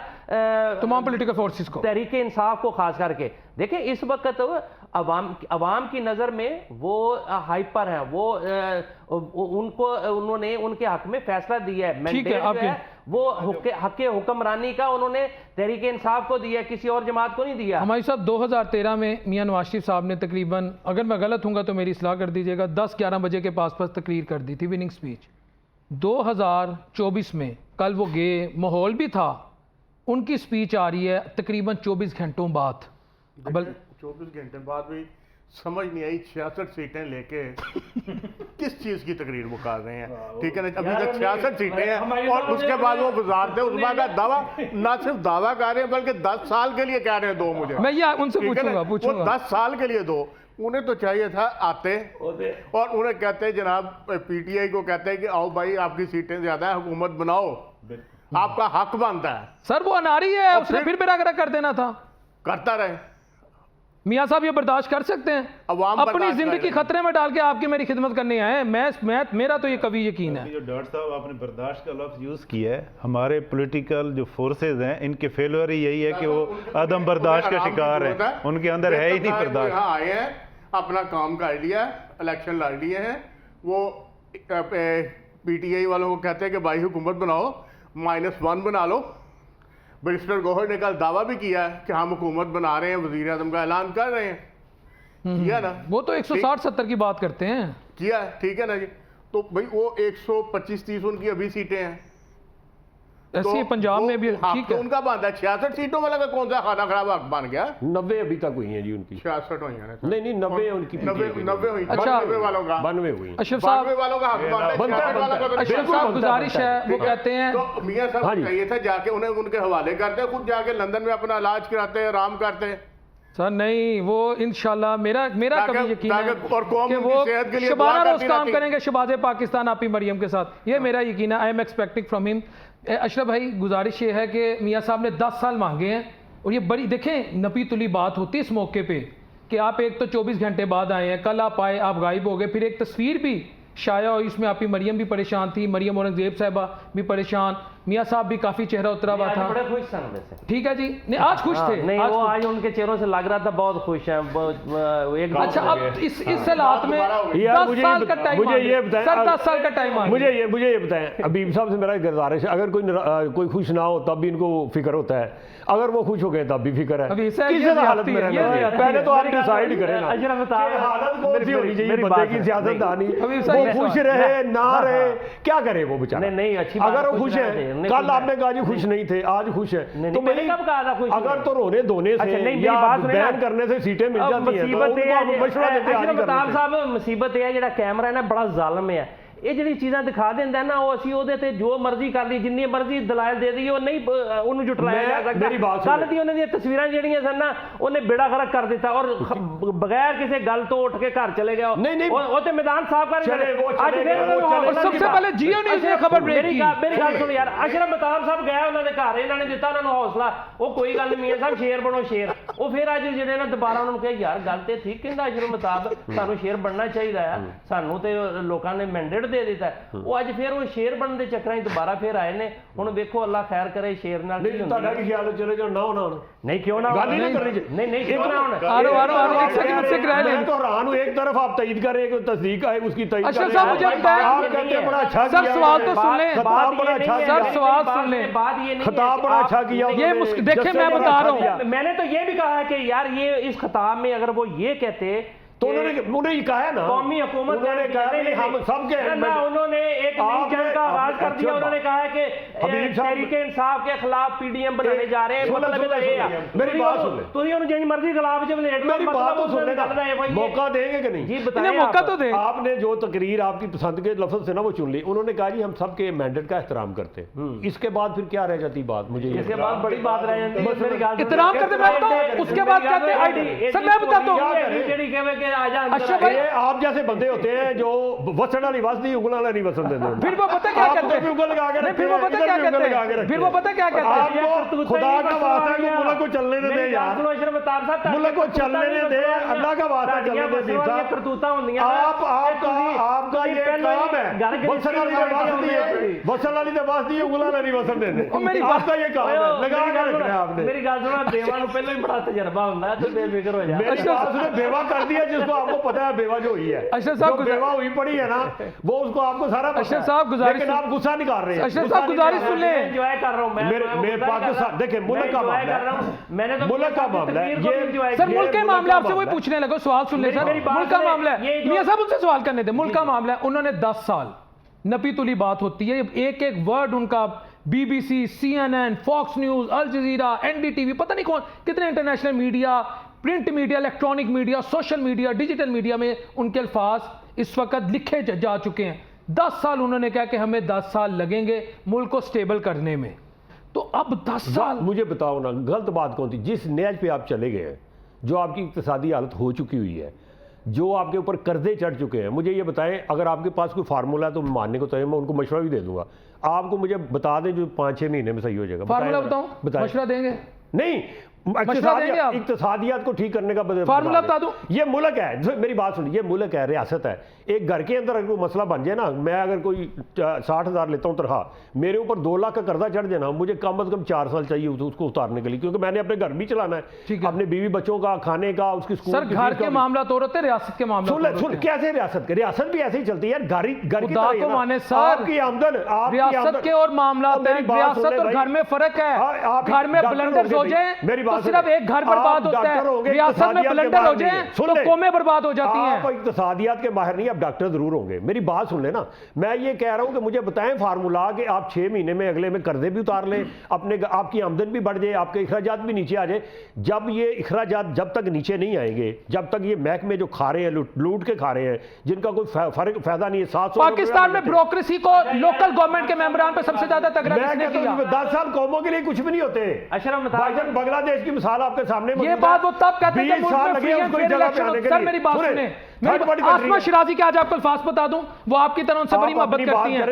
तमाम पॉलिटिकल फोर्सेस को, तहरीक इंसाफ को खास करके। देखें इस वक्त अवाम की नज़र में वो हाइपर हैं, वो उन्होंने उनके हक में फैसला दिया है, ठीक है, मैंडेट जो है वो हक़ हुक्मरानी का उन्होंने तहरीक इंसाफ को दिया, किसी और जमात को नहीं दिया। हमारे साहब 2013 में मियां नवाज शरीफ साहब ने तकरीबन, अगर मैं गलत हूँगा तो मेरी इस्लाह कर दीजिएगा, 10-11 बजे के पास तकरीर कर दी थी, विनिंग स्पीच। 2024 में कल वो गए, माहौल भी था, उनकी स्पीच आ रही है तकरीबन 24 घंटों बाद। 24 घंटे बाद भी समझ नहीं आई, 66 सीटें लेके किस चीज़ की तकरीर मुका रहे हैं, ठीक है ना। अभी तक 66 सीटें हैं और उसके बाद वो गुजारते उसमें का दावा, ना सिर्फ दावा कर रहे हैं बल्कि 10 साल के लिए कह रहे हैं दो। मुझे मैं ये उनसे ठीक है ना? पूछूंगा वो 10 साल के लिए दो, उन्हें तो चाहिए था आते और उन्हें कहते हैं जनाब पीटीआई को कहते हैं कि आओ भाई आपकी सीटें ज़्यादा है, हुकूमत बनाओ, आपका हक बनता है। सर वो अनारी है, उसने फिर बेरागरा कर देना था। करता रहे। मियाँ साहब ये बर्दाश्त कर सकते हैं? अवाम अपनी बर्दाश्त जिंदगी करेगी। खतरे में डाल के आपकी मेरी खिदमत करने आए हैं, मेरा तो ये कभी यकीन है। जो डॉक्टर साहब आपने बर्दाश्त का लफ्ज़ यूज़ किया है, हमारे पॉलिटिकल जो फोर्सेज हैं इनके फेलियर ही यही है कि वो अदम बर्दाश्त का शिकार है, उनके अंदर है ही नहीं बर्दाश्त। यहाँ आए हैं, अपना काम कर लिया, इलेक्शन लड़ लिए हैं, वो पीटीआई वालों को कहते हैं कि भाई हुकूमत बनाओ -1 बना लो। बैरिस्टर गौहर ने कल दावा भी किया है कि हम हुकूमत बना रहे हैं, वज़ीर आज़म का ऐलान कर रहे हैं, किया ना, वो तो 160-70 की बात करते हैं। किया है, ठीक है ना जी। तो भाई वो 125-30 उनकी अभी सीटें हैं, ऐसी पंजाब में भी हाँ, ठीक तो है। उनका बंद है। 66 सीटों वाला का कौन सा खाना खराब हक बन गया? 90 अभी तक हुई हैं जी उनकी। 66 हुई है, नहीं 90 उनकी 90 हुई, अच्छा। 92 वालों का, 92 हुई हैं। अशरफ साहब, 92 वालों का हक बनता है, बनता है, 66 वाला का तो नहीं। अशरफ बिल्कुल साहब बनता गुजारिश है, है, वो कहते हैं तो मियाँ साहब हाँ को जी। चाहिए था जाके उन्हें उनके हवाले करते, खुद जाके लंदन में अपना इलाज कराते, आराम करते। सर नहीं, वो इंशाल्लाह मेरा ताकि- कभी यकीन है ताकि और कौम कि उनकी वो सेहत के लिए शबाना दुआ रोज करती काम रहती। करेंगे शबाज़ पाकिस्तान आपी मरियम के साथ, ये मेरा यकीन है। I am expecting from him. Ashraf भाई, गुजारिश ये है कि मियाँ साहब ने 10 साल मांगे हैं, और ये बड़ी देखें नपी तुली बात होती है इस मौके पे कि आप एक तो 24 घंटे बाद आए हैं, कल आप आए, आप गायब हो गए, फिर एक तस्वीर भी शाया हुई, उसमें आपकी मरियम भी परेशान थी, मरियम औरंगजेब साहिबा भी परेशान, मियाँ साहब भी काफ़ी चेहरा उतरा हुआ था। बड़े खुश थे वैसे। ठीक है जी, नहीं आज खुश थे, नहीं आज वो खुश- आज उनके चेहरों से लग रहा था बहुत खुश हैं। एक अच्छा, अब इस हालात में दोबारा हो गई। 10 साल का टाइम मुझे ये बताएं, सर 10 साल का टाइम मुझे ये बताएं, अबीब साहब से मेरा एक गुजारिश है, अगर कोई खुश ना हो तब भी इनको फिक्र होता है, अगर वो खुश हो गए तब भी फिक्र है। अभी इसे किस ये हालत में ये रहना है? ज्यादती पहले तो आप मेरी बात डिसाइड सुनिए, करें ना अशरफ साहब, कि हालत कौन सी होनी चाहिए मेरी बंदे बात की है। सियासतदानी, अभी वो सही खुश है। रहे ना हाँ, रहे, हाँ। क्या करे वो बेचारा। नहीं, अच्छी बात, अगर वो खुश खुश रहना चाहिए, है, नहीं, कल खुश आपने कहा जी खुश नहीं थे, आज खुश है, नहीं, तो मैंने कब कहा था खुश अगर नहीं? तो रोने धोने अच्छा, से नहीं, मेरी या बात सुनिए ना। बैन करने से सीटें मिल अब जाती हैं, तो मुसीबत उनको हम मशवरा देते हैं आज ही अशरफ करने से। साहब, मुसीबत ये है ਜਿਹੜਾ कैमरा है ना बड़ा ਜ਼ਾਲਮ है। ਇਹ ਜਿਹੜੀ ਚੀਜ਼ਾਂ ਦਿਖਾ ਦਿੰਦਾ ਨਾ, ਉਹ ਅਸੀਂ ਉਹਦੇ ਤੇ ਜੋ ਮਰਜ਼ੀ ਕਰ ਲਈ, ਜਿੰਨੀ ਮਰਜ਼ੀ ਦਲਾਇਲ ਦੇ ਦਈਏ, ਉਹ ਨਹੀਂ ਉਹਨੂੰ ਜੁਟਲਾਇਆ ਜਾ ਸਕਦਾ। ਮੇਰੀ ਬਾਤ ਕੱਲ ਸੁਣੋ। ਦੀ ਉਹਨਾਂ ਦੀਆਂ ਤਸਵੀਰਾਂ ਜਿਹੜੀਆਂ ਸਨ ਨਾ, ਉਹਨੇ ਬੇੜਾ ਗਰਕ ਕਰ ਦਿੱਤਾ, ਔਰ ਬਗੈਰ ਕਿਸੇ ਗੱਲ ਤੋਂ ਉੱਠ ਕੇ ਘਰ ਚਲੇ ਗਿਆ। नहीं, ਉਹ ਤੇ ਮੈਦਾਨ ਸਾਫ਼ ਕਰ चले, वो ਅੱਜ चले ਫਿਰ गए, वो ਉਹਨਾਂ चले ਨੂੰ गए। सबसे पहले जियो न्यूज़ ने खबर ब्रेक की। ਮੇਰੀ ਗੱਲ ਸੁਣ ਯਾਰ, ਅਸ਼ਰਫ ਮਤਾਬ ਸਾਹਿਬ ਗਏ ਉਹਨਾਂ ਦੇ ਘਰ, ਇਹਨਾਂ ਨੇ ਦਿੱਤਾ ਉਹਨਾਂ ਨੂੰ ਹੌਸਲਾ, ਉਹ ਕੋਈ ਗੱਲ ਨਹੀਂ, ਮੀਆਂ ਸਾਹਿਬ ਸ਼ੇਰ ਬਣੋ ਸ਼ੇਰ। ਉਹ ਫਿਰ ਅੱਜ ਜਿਹੜੇ ਨਾ ਦੁਬਾਰਾ ਉਹਨਾਂ ਨੂੰ ਕਿਹਾ ਯਾਰ ਗੱਲ ਤੇ ਠੀਕ ਕਹਿੰਦਾ ਅਸ਼ਰਫ ਮਤਾਬ, ਸਾਨੂੰ ਸ਼ੇਰ ਬਣਨਾ ਚਾਹੀਦਾ ਹੈ, ਸਾਨੂੰ ਤੇ ਲੋਕਾਂ ਨੇ ਮੈਂਡੇਟ ਦੇ ਦਿੱਤਾ। ਉਹ ਅੱਜ ਫਿਰ ਉਹ ਸ਼ੇਰ ਬਣਨ ਦੇ ਚੱਕਰਾਂ 'ਚ ਦੁਬਾਰਾ ਫਿਰ ਆਏ ਨੇ। ਹੁਣ ਵੇਖੋ ਅੱਲਾ ਖੈਰ ਕਰੇ ਸ਼ੇਰ ਨਾਲ ਕੀ नहीं, ਹੁੰਦਾ। ਤੁਹਾਡਾ ਕੀ ਖਿਆਲ ਹੈ, ਚਲੇ ਜਾਓ, ਨਾ ਹੋਣਾ ਹੁਣ। ਨਹੀਂ ਕਿਉਂ ਨਾ ਗੱਲ ਹੀ नहीं करनी चाहिए। नहीं क्यों ना होना। आरो एक सेकंड मुझसे किराया मैं लें। तो हैरान हूं, एक तरफ आप तईद कर रहे हैं, तस्दीक है उसकी तईद अशरफ कर साहब, रहे मुझे हैं। बताएं, आप ये कहते नहीं हैं है। बड़ा अच्छा सर, किया सवाल तो है। सुन लें। खिताब बड़ा अच्छा सर, किया। सवाल सुन लें। बात ये नहीं है खिताब कि बड़ा आप- अच्छा किया ये उन्होंने, देखें, जस्से मैं बड़ा बता अच्छा रहा हूं। किया। मैंने तो ये भी कहा है कि यार ये इस खिताब में अगर वो ये कहते तो उन्होंने ये कहा है ना, कौमी हुकूमत उन्होंने कहा कि हम सबके ना, उन्होंने एक नई आपने- जंग का आगाज कर दिया। अच्छा, उन्होंने कहा है कि हबीब साहब- तहरीक इंसाफ के खिलाफ पीडीएम बनाने जा रहे हैं। सुन ले, मतलब सुन ले, ये है। मेरी बात सुन ले। ਤੁਸੀਂ ਉਹਨੂੰ ਜਿੰਨੀ ਮਰਜ਼ੀ ਗੁਲਾਬ ਜਬ ਲੇਟ ਲਓ, मेरी बात तो सुन लेना, है भाई, मौका देंगे कि नहीं? जी इन्हें बताइए मौका आप। तो दे। आपने जो तकरीर आपकी पसंद के लफ्ज से ना वो चुन ली, उन्होंने कहा जी हम सबके मैंडेट का एहतराम करते हैं। इसके बाद फिर क्या रह जाती बात, मुझे ये इसके बाद बड़ी बात रह जाती है। मेरी गाल सुनो। इतराम करते मैं बताऊं, उसके बाद कहते हैं आईडी। सर मैं बताता हूं, ਜਿਹੜੀ ਕਹਵੇ ਕਿ ਆ ਜਾ ਅੰਦਰ अशरफ आ। भाई, ये आप जैसे बंदे होते हैं जो वसन वाली वसदी उंगल वाला नहीं वसन देते। फिर वो पता क्या आपको कहते भी उंगल लगा के हैं? नहीं, फिर रखते वो हैं, पता इधर क्या भी उंगल कहते लगा के हैं? रखते फिर वो हैं। पता क्या कहते हैं? आपको खुदा का वास्ता है कि मुल्क को चलने दे यार, मुल्क को चलने दे, अल्लाह का वास्ता चलने दे। दीप साहब, करतूता होंदियां आपका ये काम है, वसन वाली दे वसदी है, वसन वाली दे वसदी है, उंगल वाला नहीं वसन देते। ਉਹ ਮੇਰੀ ਬਾत- आपका ये काम है, लगा के रखना है आपने। मेरी ਗੱਲ सुनो, बेवा ਨੂੰ ਪਹਿਲਾਂ ਹੀ ਬੜਾ ਤਜਰਬਾ ਹੁੰਦਾ है, तो बेफिक्र हो जा। मेरी बात सुनो, बेवा कर दिया जिसको आपको पता है बेवा जो हुई है, अशरफ साहब, जो बेवा हुई पड़ी है ना, वो उसको आपको सारा पता अशरफ है। साहब, गुजारिश लेकिन आप गुस्सा नहीं कर रहे हैं। अशरफ साहब, गुजारिश सुन ले। एंजॉय कर रहा हूं मैं। मेरे पाकिस्तान देखिए, मुल्क का मामला है। मैंने तो मुल्क का मामला है। ये सर मुल्क के मुल्क मामले का आपसे वही मामला है। पूछने लगा, सवाल सुन ले सर। मेरी बात मुल्क का सुने, मामला ये है, जो- मियां साहब उनसे सवाल करने थे। मुल्क का मामला है, उन्होंने 10 साल नपी तुली बात होती है, एक एक वर्ड उनका BBC, CNN, फॉक्स न्यूज, अल जजीरा, NDTV, पता नहीं कौन कितने international media, print media, electronic media, social media, digital media में उनके अल्फाज इस वक्त लिखे जा चुके हैं। 10 साल उन्होंने कहा कि हमें 10 साल लगेंगे मुल्क को स्टेबल करने में। तो अब 10 साल मुझे बताओ ना, गलत बात कौन थी? जिस नेज पे आप चले गए हैं, जो आपकी इक्तिसादी हालत हो चुकी हुई है, जो आपके ऊपर कर्जे चढ़ चुके हैं, मुझे ये बताएं, अगर आपके पास कोई फार्मूला है तो मैं मानने को तैयार, मैं उनको मशवरा भी दे दूंगा। आपको मुझे बता दें जो 5-6 महीने में सही हो जाएगा। फार्मूला बताएं, बताऊं, बताएं। मशवरा देंगे। नहीं, इक्तिसादियात को ठीक करने का फार्मूला बता दूं। ये मुल्क है, मेरी बात सुनिए, ये मुल्क है, रियासत है। एक घर के अंदर अगर कोई मसला बन जाए ना, मैं अगर कोई 60,000 लेता हूँ तनख्वाह, मेरे ऊपर 2 लाख का कर्जा चढ़ जाए ना, मुझे कम से कम 4 साल चाहिए उसको उतारने के लिए, क्योंकि मैंने अपने घर भी चलाना है, अपने बीवी बच्चों का खाने का, उसकी स्कूल। सर घर के मामला तो होते, रियासत के मामला सुन कैसे रियासत भी ऐसे ही चलती है यार। घर की तो माने सर, आपकी आमदन, रियासत के और मामला, रियासत और घर में फर्क है। घर में ब्लंडर्स हो जाए तो सिर्फ एक घर बर्बाद होता है, रियासत में ब्लंडर हो जाए तो कौमें बर्बाद हो जाती हैं। आप इक्तिसादियात के माहिर नहीं, आप डॉक्टर जरूर होंगे, मेरी बात सुन लेना। मैं ये कह रहा हूं कि मुझे बताएं फार्मूला कि आप 6 महीने में अगले में कर्जे भी उतार लें, अपने आपकी आमदन भी बढ़ जाए, आपके अखराजात भी नीचे आ जाए। जब ये अखराजात जब तक नीचे नहीं आएंगे, जब तक ये महकमे जो खा रहे हैं, लूट के खा रहे हैं, जिनका कोई फायदा नहीं है। 700 पाकिस्तान में ब्यूरोक्रेसी को लोकल गवर्नमेंट के मेंबरान पे सबसे ज्यादा तगड़ा किसने किया? 10 साल कौमों के लिए कुछ भी नहीं होते। भाईजान बांग्लादेश की मिसाल आपके सामने, ये बात वो तब कहते हैं जब मुल्क में फ्री एंड फेयर इलेक्शन होते। सर मेरी बात सुने, आसमा शिराजी के आज आपको अल्फाज बता दूं, वो आपकी तरह उनसे बड़ी मोहब्बत करती हैं।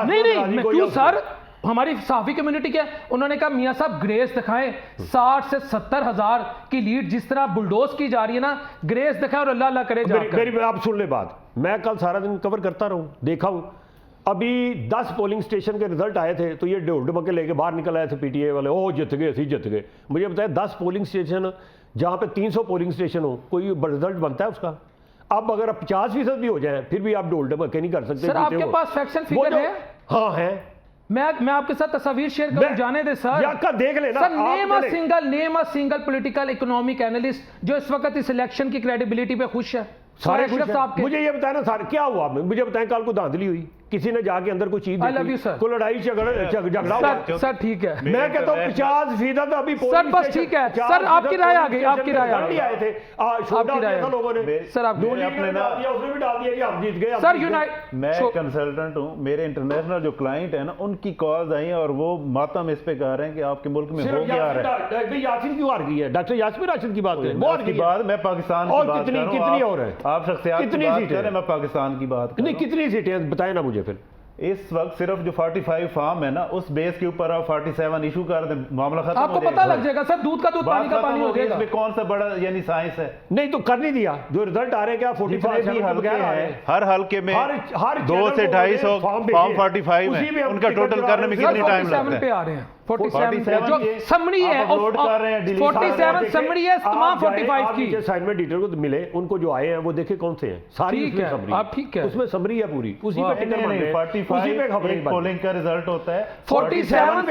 नहीं क्यों सर, हमारी सहाफी कम्युनिटी के उन्होंने कहा मियां साहब ग्रेस दिखाएं, 60 से 70 हजार की लीड जिस तरह बुलडोज की जा रही है ना, ग्रेस दिखाएं और अल्लाह अल्लाह करे। मेरी आप सुन ले बात, मैं कल सारा दिन कवर करता रहूं, देखा हूं। अभी 10 पोलिंग स्टेशन के रिजल्ट आए थे तो ये ढोल ढमके लेके बाहर निकल आए थे पीटीए वाले, ओह जित गए, ਅਸੀਂ जित गए। मुझे बताया 10 पोलिंग स्टेशन जहां पे 300 पोलिंग स्टेशन हो, कोई रिजल्ट बनता है उसका? अब अगर 50% भी हो जाए फिर भी आप ढोल ढमके नहीं कर सकते। सर आपके पास फैक्ट्स एंड फिगर है? हाँ है। मैं आपके साथ तस्वीर शेयर करूं, जाने दे सर। देख लेना sir, name a single political economic analyst जो इस वक्त इस इलेक्शन की क्रेडिबिलिटी पे खुश है। सारे मुझे ये बताया ना सारे, क्या हुआ मुझे बताएं, कल को धांधली हुई, किसी ने जाके अंदर कोई चीज को लड़ाई झगड़ा हुआ। सर ठीक है, मैं कहता हूं 50% अभी सर बस ठीक है सर, आपकी राय आ गई, आपकी राय आए थे लोगों ने सर, आप उसने भी डाल दिया कि हम जीत गए सर। मैं कंसल्टेंट हूं, मेरे इंटरनेशनल जो क्लाइंट है ना, उनकी कॉल्स आई हैं और वो मातम इस पे कह रहे हैं कि आपके मुल्क में हो क्या रहा है। यासीन क्यों हार गई है? डॉक्टर यास्मीन राशिद की बात करें, मैं पाकिस्तान की बात कर रहा हूं, कितनी और है? आप शख्सियत की बात कर रहे हैं, मैं पाकिस्तान की बात कर रहा हूं। कितनी सीटें बताएं ना मुझे फिर। इस वक्त सिर्फ जो 45 फार्म है ना, उस बेस के ऊपर आप 47 इशू कर दें, मामला खत्म आपको पता लग जाएगा सर, दूध का दूध पानी का पानी हो जाएगा। इसमें कौन सा बड़ा यानी साइंस है? नहीं तो कर नहीं दिया, जो रिजल्ट आ रहे हैं क्या 45 हल्के हैं, हर हल्के में 2 से 250 फॉर्म 45 है, उनका टोटल करने में कितनी टाइम लगता है? पे आ रहे हैं 47 जो समरी है, 47 समरी है तमाम 45 की। असाइनमेंट डिटेल को मिले, उनको जो आए हैं वो देखे कौन से हैं, सारी ठीक है, आप ठीक है, उसमें समरी है पूरी, उसी पे टिकर मारने हैं, 45 पे खबरें पोलिंग का रिजल्ट होता है, 47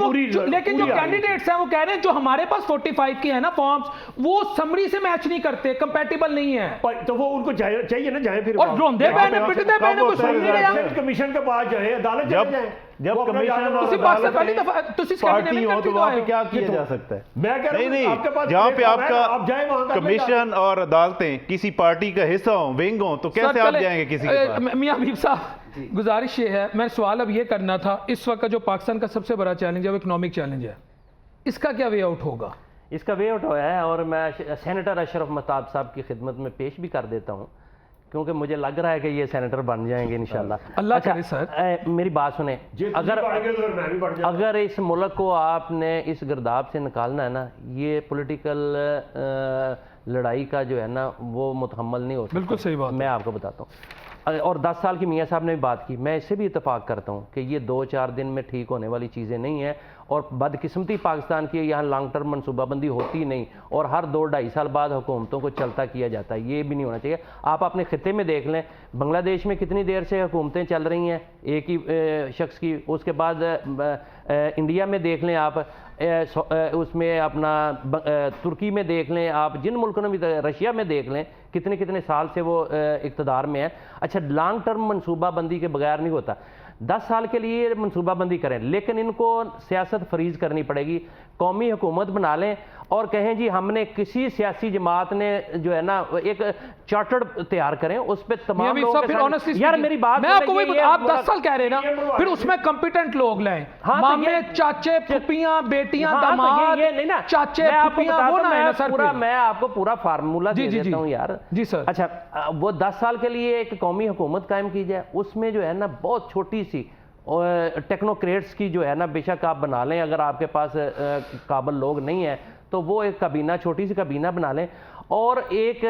पूरी। लेकिन जो कैंडिडेट्स हैं वो कह रहे हैं जो हमारे पास 45 के हैं ना फॉर्म्स, वो समरी से मैच नहीं करते, कंपैटिबल नहीं है। तो वो उनको चाहिए ना, जाए फिर और रोंदे बहने पिटते बहने कोई सुन नहीं रहा। कमीशन के पास जाए, अदालत चले जाए, जब कमीशन पार्टी हो तो वहां पे क्या किया जा सकता है? मैं कह रहा हूं नहीं, जहां पे आपका कमीशन और अदालतें किसी पार्टी का हिस्सा हो, विंग हो, तो कैसे आप जाएंगे किसी के पास? मियां हबीब साहब, गुजारिश ये है, मैं सवाल अब ये करना था, इस वक्त जो पाकिस्तान का सबसे बड़ा चैलेंज है वो इकोनॉमिक चैलेंज है, इसका क्या वे आउट होगा? इसका वे आउट होया है और मैं सेनेटर अशरफ महताब साहब की खिदमत में पेश भी कर देता हूँ, क्योंकि मुझे लग रहा है कि ये सेनेटर बन जाएंगे इंशाल्लाह। अल्लाह करे सर। मेरी बात सुने, अगर इस मुल्क को आपने इस गिरदाब से निकालना है ना, ये पॉलिटिकल लड़ाई का जो है ना वो मुतहम्मल नहीं हो सकता। बिल्कुल सही बात, मैं आपको बताता हूँ। और 10 साल की मियाँ साहब ने भी बात की, मैं इससे भी इत्तेफाक करता हूँ कि ये 2-4 दिन में ठीक होने वाली चीज़ें नहीं है, और बदकिस्मती पाकिस्तान की यहाँ लॉन्ग टर्म मनसूबाबंदी होती नहीं, और हर 2-2.5 साल बाद हुकूमतों को चलता किया जाता है, ये भी नहीं होना चाहिए। आप अपने खिते में देख लें, बांग्लादेश में कितनी देर से हुकूमतें चल रही हैं एक ही शख्स की, उसके बाद इंडिया में देख लें आप, उसमें अपना तुर्की में देख लें आप, जिन मुल्कों में, रशिया में देख लें, कितने कितने साल से वो इक़्तिदार में है। अच्छा, लॉन्ग टर्म मनसूबाबंदी के बगैर नहीं होता। 10 साल के लिए मनसूबाबंदी करें, लेकिन इनको सियासत फ्रीज करनी पड़ेगी, कौमी हुकूमत बना लें और कहें जी हमने किसी सियासी जमात ने जो है ना एक चार्टर्ड तैयार करें, उस पर तमाम लोग, यार मेरी बात, मैं आपको वही आप 10 साल कह रहे हैं ना, फिर उसमें कॉम्पिटेंट लोग लाएं, मामे चाचे फूफियां बेटियां दामाद, ये नहीं ना चाचे फूफियां, वो ना है ना सर। पूरा मैं आपको पूरा फार्मूला दे देता हूं यार। जी सर। अच्छा, वो 10 साल के लिए एक कौमी हुकूमत कायम की जाए, उसमें जो है ना बहुत छोटी सी और टेक्नोक्रेट्स की जो है ना, बेशक आप बना लें, अगर आपके पास काबिल लोग नहीं है तो वो एक काबीना, छोटी सी काबीना बना लें और एक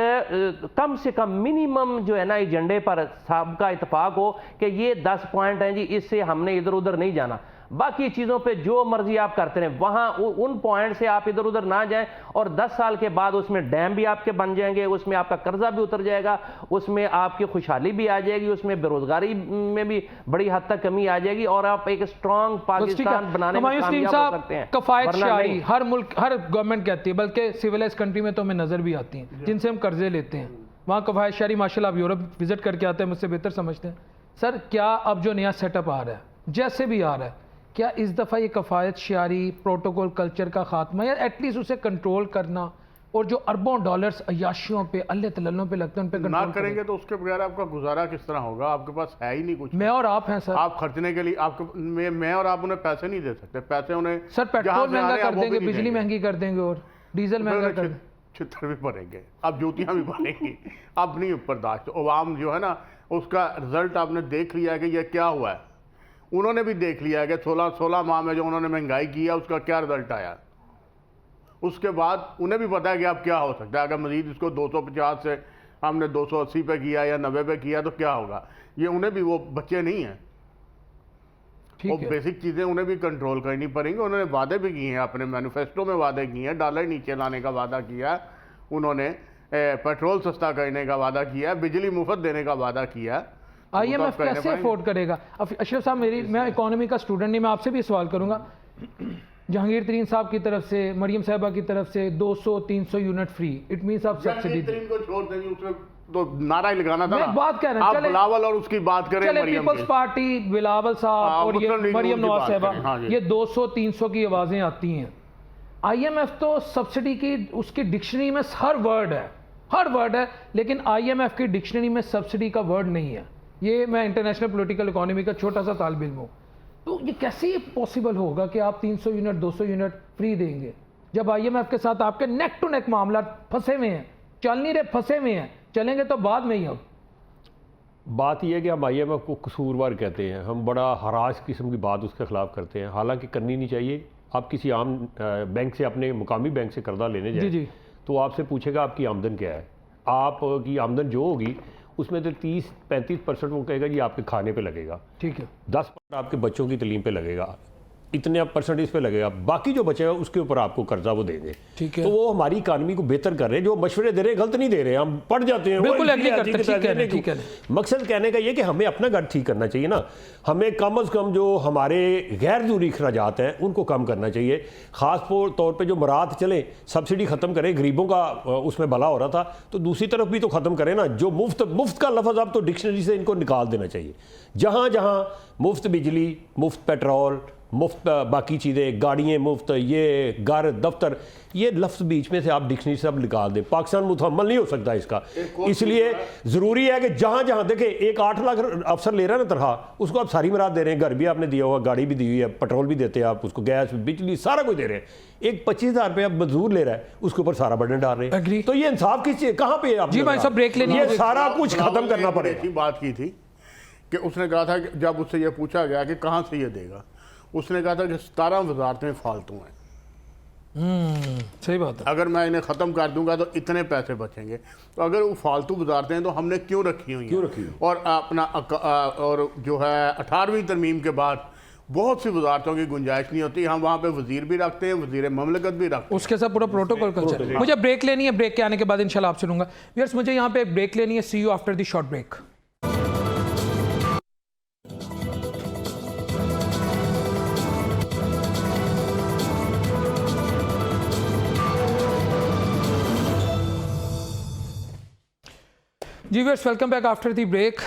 कम से कम मिनिमम जो है ना एजेंडे पर सबका इत्तेफाक हो कि ये 10 पॉइंट हैं जी, इससे हमने इधर उधर नहीं जाना। बाकी चीज़ों पे जो मर्जी आप करते रहें, वहाँ उन पॉइंट से आप इधर उधर ना जाएं और 10 साल के बाद उसमें डैम भी आपके बन जाएंगे, उसमें आपका कर्जा भी उतर जाएगा, उसमें आपकी खुशहाली भी आ जाएगी, उसमें बेरोजगारी में भी बड़ी हद तक कमी आ जाएगी और आप एक स्ट्रॉन्ग पाकिस्तान बनाने में कामयाब हो सकते हैं। कफायत शारी हर मुल्क, हर गवर्नमेंट कहती है, बल्कि सिविलाइज कंट्री में तो हमें नजर भी आती हैं जिनसे हम कर्जे लेते हैं। वहाँ कफायत शारी माशाल्लाह, आप यूरोप विजिट करके आते हैं, मुझसे बेहतर समझते हैं। सर क्या अब जो नया सेटअप आ रहा है, जैसे भी आ रहा है, क्या इस दफ़ा ये कफ़ायत शारी, प्रोटोकॉल कल्चर का खात्मा या एटलीस्ट उसे कंट्रोल करना और जो अरबों डॉलर्स अय्याशियों पे, अल्ले तल्लों पे लगते हैं, उन पे ना कंट्रोल करेंगे तो उसके बगैर आपका गुजारा किस तरह होगा? आपके पास है ही नहीं कुछ। मैं और आप हैं सर। आप खर्चने के लिए आपको मैं और आप उन्हें पैसे नहीं दे सकते। पैसे उन्हें सर पेट्रोल महंगा कर देंगे, बिजली महंगी कर देंगे और डीजल महंगा कर देंगे, छितर भी भरेंगे, अब जूतियां भी भरेंगी। अब नहीं बर्दाश्त। अवाम जो है ना, उसका रिजल्ट आपने देख लिया है कि यह क्या हुआ है। उन्होंने भी देख लिया है कि 16 माह में जो उन्होंने महंगाई की है उसका क्या रिजल्ट आया। उसके बाद उन्हें भी पता है कि अब क्या हो सकता है। अगर मजीद इसको 250 से हमने 280 पे किया या 90 पे किया तो क्या होगा। ये उन्हें भी, वो बच्चे नहीं हैं, वो बेसिक चीज़ें उन्हें भी कंट्रोल करनी पड़ेंगी। उन्होंने वादे भी किए हैं, अपने मैनिफेस्टो में वादे किए हैं, डॉलर नीचे लाने का वादा किया है उन्होंने, पेट्रोल सस्ता करने का वादा किया है, बिजली मुफ्त देने का वादा किया है। IMF कैसे अफोर्ड करेगा? अशरफ साहब, मैं इकोनॉमी का स्टूडेंट नहीं, मैं आपसे भी सवाल करूंगा। जहांगीर तरीन साहब की तरफ से, मरियम साहिबा की तरफ से 200-300 यूनिट फ्री, इट मींस आप सब्सिडी को छोड़ देंगे, उसमें तो नारा ही लगाना था। मैं बात कह रहा आप बिलावल और उसकी बात करें, चले पीपल्स पार्टी, बिलावल साहब और ये मरियम नवाज साहिबा, ये 200-300 की आवाजें आती हैं। IMF तो सब्सिडी की उसकी डिक्शनरी में हर वर्ड है, लेकिन IMF की डिक्शनरी में सब्सिडी का वर्ड नहीं है। ये मैं इंटरनेशनल पॉलिटिकल इकोनॉमी का छोटा सा तालिब इल्म हूँ। तो ये कैसे पॉसिबल होगा कि आप 300 यूनिट 200 यूनिट फ्री देंगे जब IMF के साथ आपके नेक टू नेक मामला फंसे हुए हैं, चल नहीं रहे, फंसे हुए हैं, चलेंगे तो बाद में ही। अब बात यह है कि हम IMF को कसूरवार कहते हैं, हम बड़ा हरास किस्म की बात उसके खिलाफ करते हैं, हालांकि करनी नहीं चाहिए। आप किसी आम बैंक से, अपने मुकामी बैंक से कर्जा लेने जाए जी, तो आपसे पूछेगा आपकी आमदन क्या है। आपकी आमदन जो होगी उसमें तो 30-35% वो कहेगा जी आपके खाने पे लगेगा, ठीक है, 10% आपके बच्चों की तालीम पे लगेगा, इतने % इस पे लगेगा, बाकी जो बचेगा उसके ऊपर आपको कर्जा वो देंगे। ठीक है। तो वो हमारी इकानमी को बेहतर कर रहे हैं, जो मशवरे दे रहे हैं गलत नहीं दे रहे हैं, हम पढ़ जाते हैं। बिल्कुल एग्री करते हैं, ठीक है। मकसद कहने का ये कि हमें अपना घर ठीक करना चाहिए ना, हमें कम अज़ कम जो हमारे गैर ज़रूरी अखराजात हैं उनको कम करना चाहिए। ख़ास तौर पर जो मरात चले, सब्सिडी ख़त्म करें, गरीबों का उसमें भला हो रहा था, तो दूसरी तरफ भी तो ख़त्म करें ना। जो मुफ्त का लफ्ज़ अब तो डिक्शनरी से इनको निकाल देना चाहिए। जहाँ जहाँ मुफ्त बिजली, मुफ्त पेट्रोल, मुफ्त बाकी चीज़ें, गाड़ियाँ मुफ्त, ये घर दफ्तर, ये लफ्ज़ बीच में से आप डिक्शनरी से अब निकाल दें। पाकिस्तान मुतहम्मल नहीं हो सकता इसका, इसलिए ज़रूरी है कि जहाँ जहाँ देखें, एक 8 लाख अफसर ले रहा है ना तनख्वाह, उसको आप सारी मराद दे रहे हैं, घर भी आपने दिया हुआ, गाड़ी भी दी हुई है, पेट्रोल भी देते हैं आप उसको, गैस बिजली सारा कुछ दे रहे हैं। एक 25,000 रुपये आप मजदूर ले रहा है, उसके ऊपर सारा बर्डन डाल रहे हैं। तो ये इंसाफ किस चीज़, कहाँ पे आप जी भाई साहब ब्रेक लेनी ये है। सारा कुछ खत्म करना पड़ेगा। बात की थी कि उसने कहा था कि जब उससे ये पूछा गया कि कहाँ से ये देगा, उसने कहा था कि 17 वजारतें फालतू हैं। सही बात है। अगर मैं इन्हें ख़त्म कर दूंगा तो इतने पैसे बचेंगे। तो अगर वो फालतू वजारतें हैं तो हमने क्यों रखी हुई हैं? और अपना और जो है 18वीं तरमीम के बाद बहुत सी वजारतों की गुंजाइश नहीं होती। हम वहाँ पे वजीर भी रखते हैं, वजीर ममलकत भी रखते हैं, उसके साथ पूरा प्रोटोकॉल कल्चर। मुझे ब्रेक लेनी है, ब्रेक के आने के बाद इंशाल्लाह आपसे लूँगा। व्यूअर्स, मुझे यहाँ पे ब्रेक लेनी है। See you after the short break. जी viewers, welcome back after the break.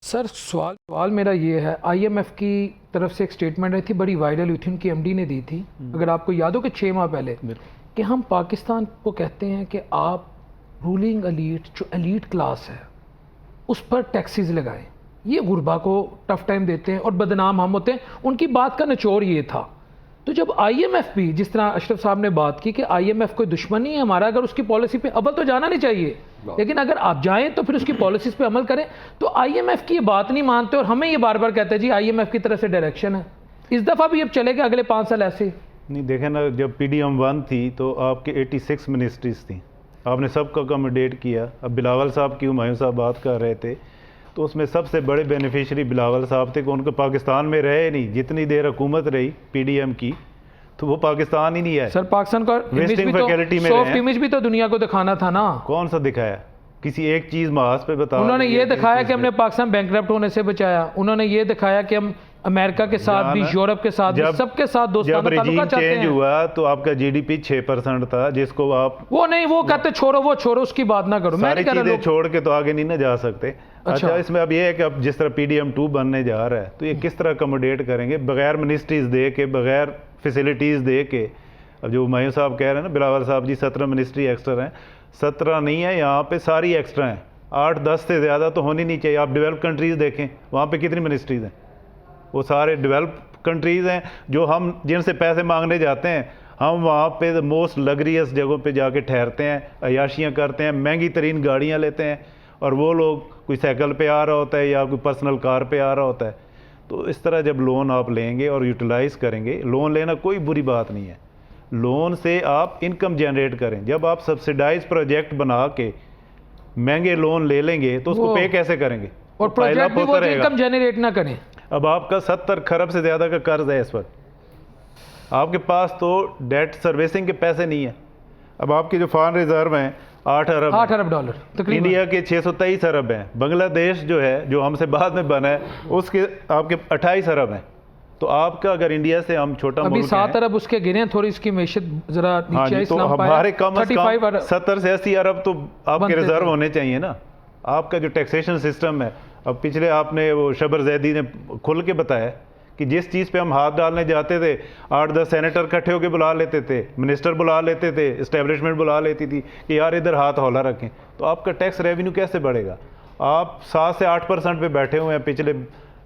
Sir सवाल मेरा ये है, IMF की तरफ से एक स्टेटमेंट आई थी, बड़ी वायरल हुई थी, उनकी MD ने दी थी, अगर आपको याद हो कि 6 माह पहले, कि हम पाकिस्तान को कहते हैं कि आप रूलिंग एलीट, जो एलीट क्लास है, उस पर टैक्सेस लगाएं, ये गुरबा को टफ टाइम देते हैं और बदनाम हम होते हैं। उनकी बात का निचोड़ ये था। तो जब IMF भी, जिस तरह अशरफ साहब ने बात की कि IMF कोई दुश्मन नहीं है हमारा, अगर उसकी पॉलिसी पे अव्वल तो जाना नहीं चाहिए, लेकिन अगर आप जाएं तो फिर उसकी पॉलिसीज़ पे अमल करें। तो IMF की ये बात नहीं मानते और हमें ये बार बार कहते हैं जी IMF की तरफ से डायरेक्शन है। इस दफ़ा भी अब चलेगा अगले 5 साल ऐसे ही? नहीं, देखें ना, जब PDM 1 थी तो आपके 86 मिनिस्ट्रीज़ थी, आपने सबको अकोमोडेट किया। अब बिलावल साहब की, हुमायूं साहब बात कर रहे थे, तो उसमें सबसे बड़े बेनिफिशरी बिलावल साहब थे कि उनको पाकिस्तान में रहे नहीं। जितनी देर हुकूमत रही PDM की, तो वो पाकिस्तान ही नहीं है सर। पाकिस्तान का वेस्टिंग फैकल्टी में सॉफ्ट इमेज भी तो दुनिया को दिखाना था ना। कौन सा दिखाया? किसी एक चीज़ महाज पे बता। उन्होंने ये दिखाया कि हमने पाकिस्तान बैंकरप्ट होने से बचाया। उन्होंने ये दिखाया कि हम अमेरिका के साथ भी, यूरोप के साथ भी, सबके साथ दोस्ताना जब ताल्लुकात रिजीम चाहते चेंज हैं। हुआ तो आपका GDP 6% था, जिसको आप वो नहीं, वो कहते छोड़ो, वो छोड़ो, उसकी बात ना करो। मैं सारी नहीं कह रहा चीज़ें लोग- छोड़ के तो आगे नहीं ना जा सकते। अच्छा, इसमें अब ये है कि अब जिस तरह PDM 2 बनने जा रहा है, तो ये किस तरह अकोमोडेट करेंगे बगैर मिनिस्ट्रीज दे के, बगैर फैसिलिटीज़ दे के। अब जो हुमायूं साहब कह रहे हैं ना, बिलावल साहब जी, 17 मिनिस्ट्री एक्स्ट्रा हैं। 17 नहीं है, यहाँ पे सारी एक्स्ट्रा हैं। 8-10 से ज़्यादा तो होनी नहीं चाहिए। आप डेवलप कंट्रीज़ देखें, वहाँ पे कितनी मिनिस्ट्रीज़ हैं? वो सारे डेवलप कंट्रीज़ हैं जो हम जिनसे पैसे मांगने जाते हैं। हम वहाँ पे द मोस्ट लग्जरियस जगहों पे जाके ठहरते हैं, अयाशियाँ करते हैं, महंगी तरीन गाड़ियाँ लेते हैं, और वो लोग कोई साइकिल पे आ रहा होता है या कोई पर्सनल कार पे आ रहा होता है। तो इस तरह जब लोन आप लेंगे और यूटिलाइज़ करेंगे, लोन लेना कोई बुरी बात नहीं है। लोन से आप इनकम जनरेट करें। जब आप सब्सिडाइज प्रोजेक्ट बना के महंगे लोन ले लेंगे तो उसको पे कैसे करेंगे? और प्रोजेक्ट भी वो इनकम जनरेट ना करें। अब आपका 70 खरब से ज़्यादा का कर्ज है इस वक्त। आपके पास तो डेट सर्विसिंग के पैसे नहीं है। अब आपके जो फॉरेन रिजर्व हैं 8 अरब डॉलर तकरीबन। इंडिया के 623 अरब हैं। बांग्लादेश जो है, जो हमसे बाद में बना है, उसके आपके 28 अरब हैं। तो आपका अगर इंडिया से हम छोटा अभी मुल्क 7 अरब उसके गिरे हैं, थोड़ी इसकी मैशत जरा हाँ नीचे जी, तो हमारे कम से कम 70 से 80 अरब तो आपके रिजर्व होने चाहिए ना। आपका जो टैक्सेशन सिस्टम है, अब पिछले आपने वो शबर जैदी ने खुल के बताया कि जिस चीज़ पे हम हाथ डालने जाते थे, 8-10 सेनेटर इकट्ठे होकर बुला लेते थे, मिनिस्टर बुला लेते थे, इस्टेब्लिशमेंट बुला लेती थी कि यार इधर हाथ हौला रखें। तो आपका टैक्स रेवेन्यू कैसे बढ़ेगा? आप 7 से 8% पे बैठे हुए हैं। पिछले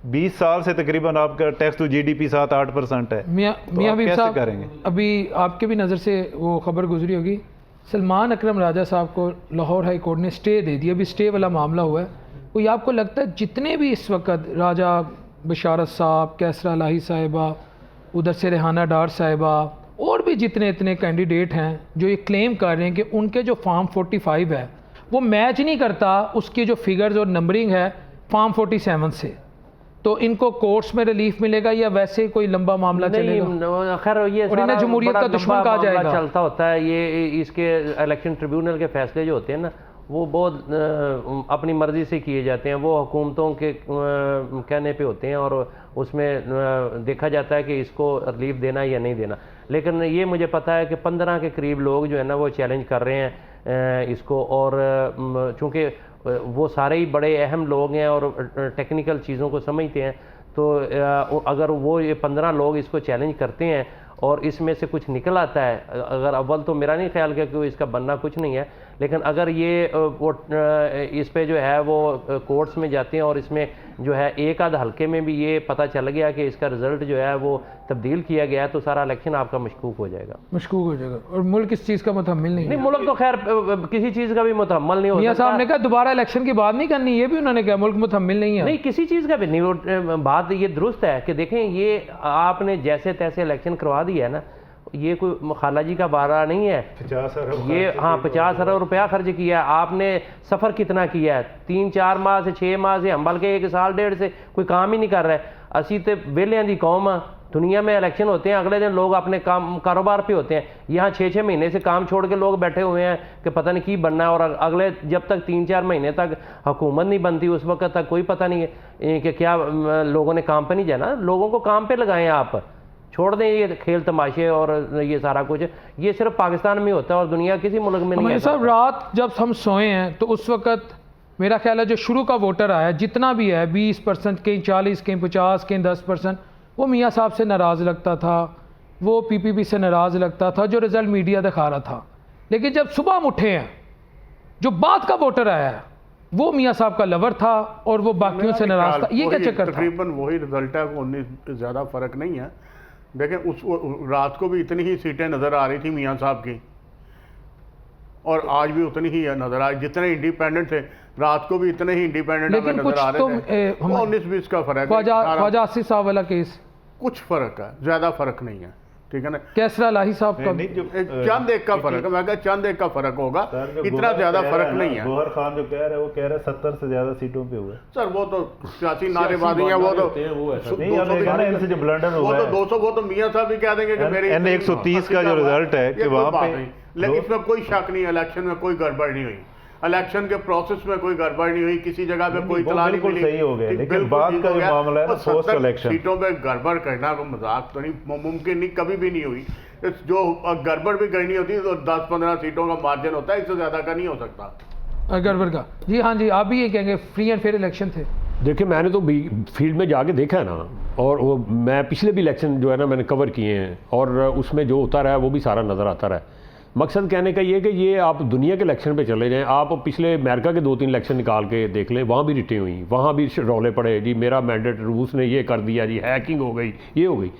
20 साल से तकरीबन आपका टैक्स टू GDP 7-8% है। मियाँ कैसे साहब करेंगे? अभी आपके भी नज़र से वो खबर गुजरी होगी, सलमान अकरम राजा साहब को लाहौर हाई कोर्ट ने स्टे दे दिया। अभी स्टे वाला मामला हुआ है। कोई आपको लगता है जितने भी इस वक्त राजा बशारत साहब, कैसरा लाही साहिबा, उधर से रेहाना डार साहिबा और भी जितने इतने कैंडिडेट हैं जो ये क्लेम कर रहे हैं कि उनके जो फॉर्म 45 है वो मैच नहीं करता उसकी जो फिगर्स और नंबरिंग है फॉर्म 47 से, तो इनको कोर्ट्स में रिलीफ मिलेगा या वैसे कोई लंबा मामला चलेगा? खैर ये और इन्हें जमहूरियत का दुश्मन कहा जाएगा। चलता होता है ये। इसके इलेक्शन ट्रिब्यूनल के फैसले जो होते हैं ना, वो बहुत अपनी मर्ज़ी से किए जाते हैं। वो हुकूमतों के कहने पे होते हैं और उसमें देखा जाता है कि इसको रिलीफ देना या नहीं देना। लेकिन ये मुझे पता है कि 15 के करीब लोग जो है ना वो चैलेंज कर रहे हैं इसको। और चूँकि वो सारे ही बड़े अहम लोग हैं और टेक्निकल चीज़ों को समझते हैं, तो अगर वो ये 15 लोग इसको चैलेंज करते हैं और इसमें से कुछ निकल आता है, अगर अव्वल तो मेरा नहीं ख्याल कि इसका बनना कुछ नहीं है, लेकिन अगर ये वो इस पे जो है वो कोर्ट्स में जाते हैं और इसमें जो है एक आध हल्के में भी ये पता चल गया कि इसका रिज़ल्ट जो है वो तब्दील किया गया है, तो सारा इलेक्शन आपका मशकूक हो जाएगा। मशकूक हो जाएगा। और मुल्क इस चीज़ का मुतहम्मिल नहीं है। मुल्क तो खैर किसी चीज़ का भी मुतहम्मिल नहीं हो मियां सकता। साहब ने कहा दोबारा इलेक्शन की बात नहीं करनी, ये भी उन्होंने कहा मुल्क मुतहम्मिल नहीं है। नहीं, किसी चीज़ का भी नहीं। बात ये दुरुस्त है कि देखें, ये आपने जैसे तैसे इलेक्शन करवा दिया है ना, ये कोई खालाजी का बारा नहीं है। 50 अरब ये हाँ 50 अरब रुपया खर्च किया है आपने। सफ़र कितना किया है? 3-4 माह से 6 माह से, हम बल्कि 1 साल 1.5 से कोई काम ही नहीं कर रहे। असी तो वेलियां दी कौम, दुनिया में इलेक्शन होते हैं, अगले दिन लोग अपने काम कारोबार पे होते हैं। यहाँ 6-6 महीने से काम छोड़ के लोग बैठे हुए हैं कि पता नहीं की बनना है, और अगले जब तक 3-4 महीने तक हुकूमत नहीं बनती उस वक्त तक कोई पता नहीं है कि क्या लोगों ने काम पे नहीं जाना। लोगों को काम पे लगाएं, आप छोड़ दें ये खेल तमाशे और ये सारा कुछ। ये सिर्फ पाकिस्तान में होता है और दुनिया किसी मुल्क में नहीं है। साहब रात जब हम सोए हैं तो उस वक्त मेरा ख्याल है जो शुरू का वोटर आया जितना भी है 20%, कहीं 40, कहीं 50, कहीं 10%, वो मियाँ साहब से नाराज़ लगता था, वो PPP से नाराज़ लगता था, जो रिज़ल्ट मीडिया दिखा रहा था। लेकिन जब सुबह हम उठे हैं, जो बाद का वोटर आया है वो मियाँ साहब का लवर था और वो बाकियों से नाराज़ था। ये क्या चक्कर था? तकरीबन वही रिजल्ट है, 19 ज़्यादा फ़र्क नहीं है। देखें, उस रात को भी इतनी ही सीटें नज़र आ रही थी मियाँ साहब की, और आज भी उतनी ही नजर आए, जितने इंडिपेंडेंट थे रात को भी इतने ही इंडिपेंडेंट हमें लेकिन नजर कुछ आ तो रहे थे। 19-20 का फर्क है, ख्वाजा आसिफ साहब वाला केस कुछ फर्क है, ज्यादा फर्क नहीं है, ठीक है ना। कैसरा लाही साहब का नहीं, जो एक चंद एक का फर्क है, मैं कहा चंद एक का फर्क होगा, इतना ज्यादा फर्क नहीं है। गौहर खान जो कह रहे हैं वो कह रहे हैं 70 से ज्यादा सीटों पे हुए। सर वो तो सियासी नारेबाजी है, वो तो नहीं, हमने कहा ना इनसे जो ब्लंडर वो हुआ तो है 200 वो तो मियां साहब भी कह देंगे कि मेरे N 130 का जो रिजल्ट है कि वहाँ पे लेकिन इसमें कोई शक नहीं, इलेक्शन में कोई गड़बड़ नहीं हुई, इलेक्शन के प्रोसेस में कोई गड़बड़ नहीं हुई, किसी जगह पे कोई इतला नहीं बिल्कुल मिली। सही हो गया, लेकिन बिल्कुल बाद ठीक का हो जो गया। मामला है ना, और पोस्ट 70 इलेक्शन सीटों पे गड़बड़ करना कोई मजाक तो नहीं, मुमकिन नहीं, कभी भी नहीं हुई। जो गड़बड़ भी करनी होती है तो 10-15 सीटों का मार्जिन होता है, इससे ज्यादा का नहीं हो सकता गड़बड़ का। जी हाँ जी, आप भी ये कहेंगे फ्री एंड फेयर इलेक्शन थे? देखिए, मैंने तो फील्ड में जाके देखा है ना, और वो मैं पिछले भी इलेक्शन जो है ना मैंने कवर किए हैं, और उसमें जो होता रहा है वो भी सारा नज़र आता रहा है। मकसद कहने का ये कि ये आप दुनिया के इलेक्शन पे चले जाएं, आप पिछले अमेरिका के 2-3 इलेक्शन निकाल के देख लें, वहाँ भी रिटें हुई, वहाँ भी रौले पड़े, जी मेरा मैंडेट रूस ने ये कर दिया, जी हैकिंग हो गई, ये हो गई।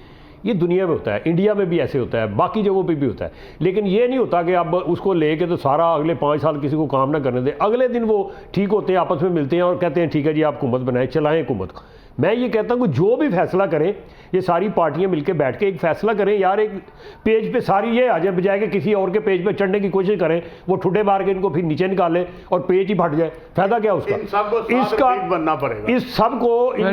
ये दुनिया में होता है, इंडिया में भी ऐसे होता है, बाकी जगहों पे भी होता है। लेकिन ये नहीं होता कि अब उसको लेके तो सारा अगले 5 साल किसी को काम ना करने दें। अगले दिन वो ठीक होते हैं, आपस में मिलते हैं और कहते हैं ठीक है जी आप हुकूमत बनाएं, चलाएं हुकूमत। मैं ये कहता हूँ कि जो भी फैसला करें, ये सारी पार्टियां मिलकर बैठ के एक फैसला करें यार, एक पेज पे सारी ये आ जाए, बजाय कि किसी और के पेज पे चढ़ने की कोशिश करें, वो ठुड्डे मार के इनको फिर नीचे निकालें और पेज ही फट जाए, फायदा क्या उसका? इन सबको इसका बनना पड़ेगा, इन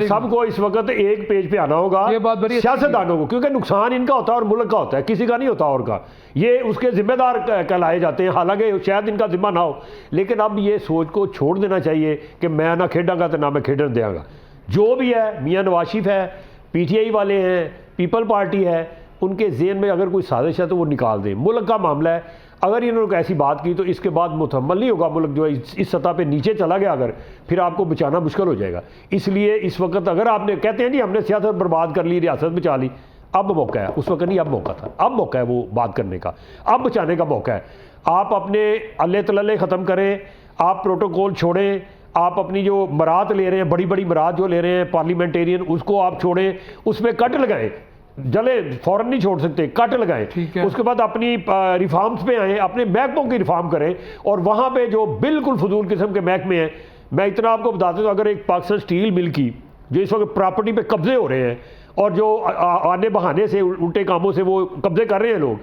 सबको इस वक्त एक पेज पे आना होगा, ये बात बड़ी सियासतदानों को, क्योंकि नुकसान इनका होता है और मुल्क का होता है, किसी का नहीं होता और का। ये उसके जिम्मेदार कहलाए जाते हैं, हालांकि शायद इनका जिम्मा ना हो। लेकिन अब ये सोच को छोड़ देना चाहिए कि मैं ना खेडांगा तो ना मैं खेडन देंगा। जो भी है, मियां नवाज शरीफ है, पीटीआई वाले हैं, पीपल पार्टी है, उनके जेहन में अगर कोई साजिश है तो वो निकाल दें। मुल्क का मामला है, अगर इन्होंने ऐसी बात की तो इसके बाद मुतहम्मल नहीं होगा मुल्क, जो है इस सतह पे नीचे चला गया अगर, फिर आपको बचाना मुश्किल हो जाएगा। इसलिए इस वक्त अगर आपने कहते हैं जी हमने सियासत बर्बाद कर ली, रियासत बचा ली, अब मौका है, उस वक्त नहीं अब मौका था, अब मौका है वो बात करने का, अब बचाने का मौका है। आप अपने अल्ले तल्ले ख़त्म करें, आप प्रोटोकॉल छोड़ें, आप अपनी जो मरात ले रहे हैं, बड़ी बड़ी मरात जो ले रहे हैं पार्लियामेंटेरियन, उसको आप छोड़ें, उसमें कट लगाएं, जले फौरन नहीं छोड़ सकते, कट लगाएं। उसके बाद अपनी रिफॉर्म्स पे आएँ, अपने महकमों की रिफॉर्म करें, और वहाँ पे जो बिल्कुल फजूल किस्म के महकमे हैं, मैं इतना आपको बताता हूँ, अगर एक पाकिस्तान स्टील मिल की जो इस वक्त प्रॉपर्टी पे कब्जे हो रहे हैं और जो आने बहाने से उल्टे कामों से वो कब्जे कर रहे हैं लोग,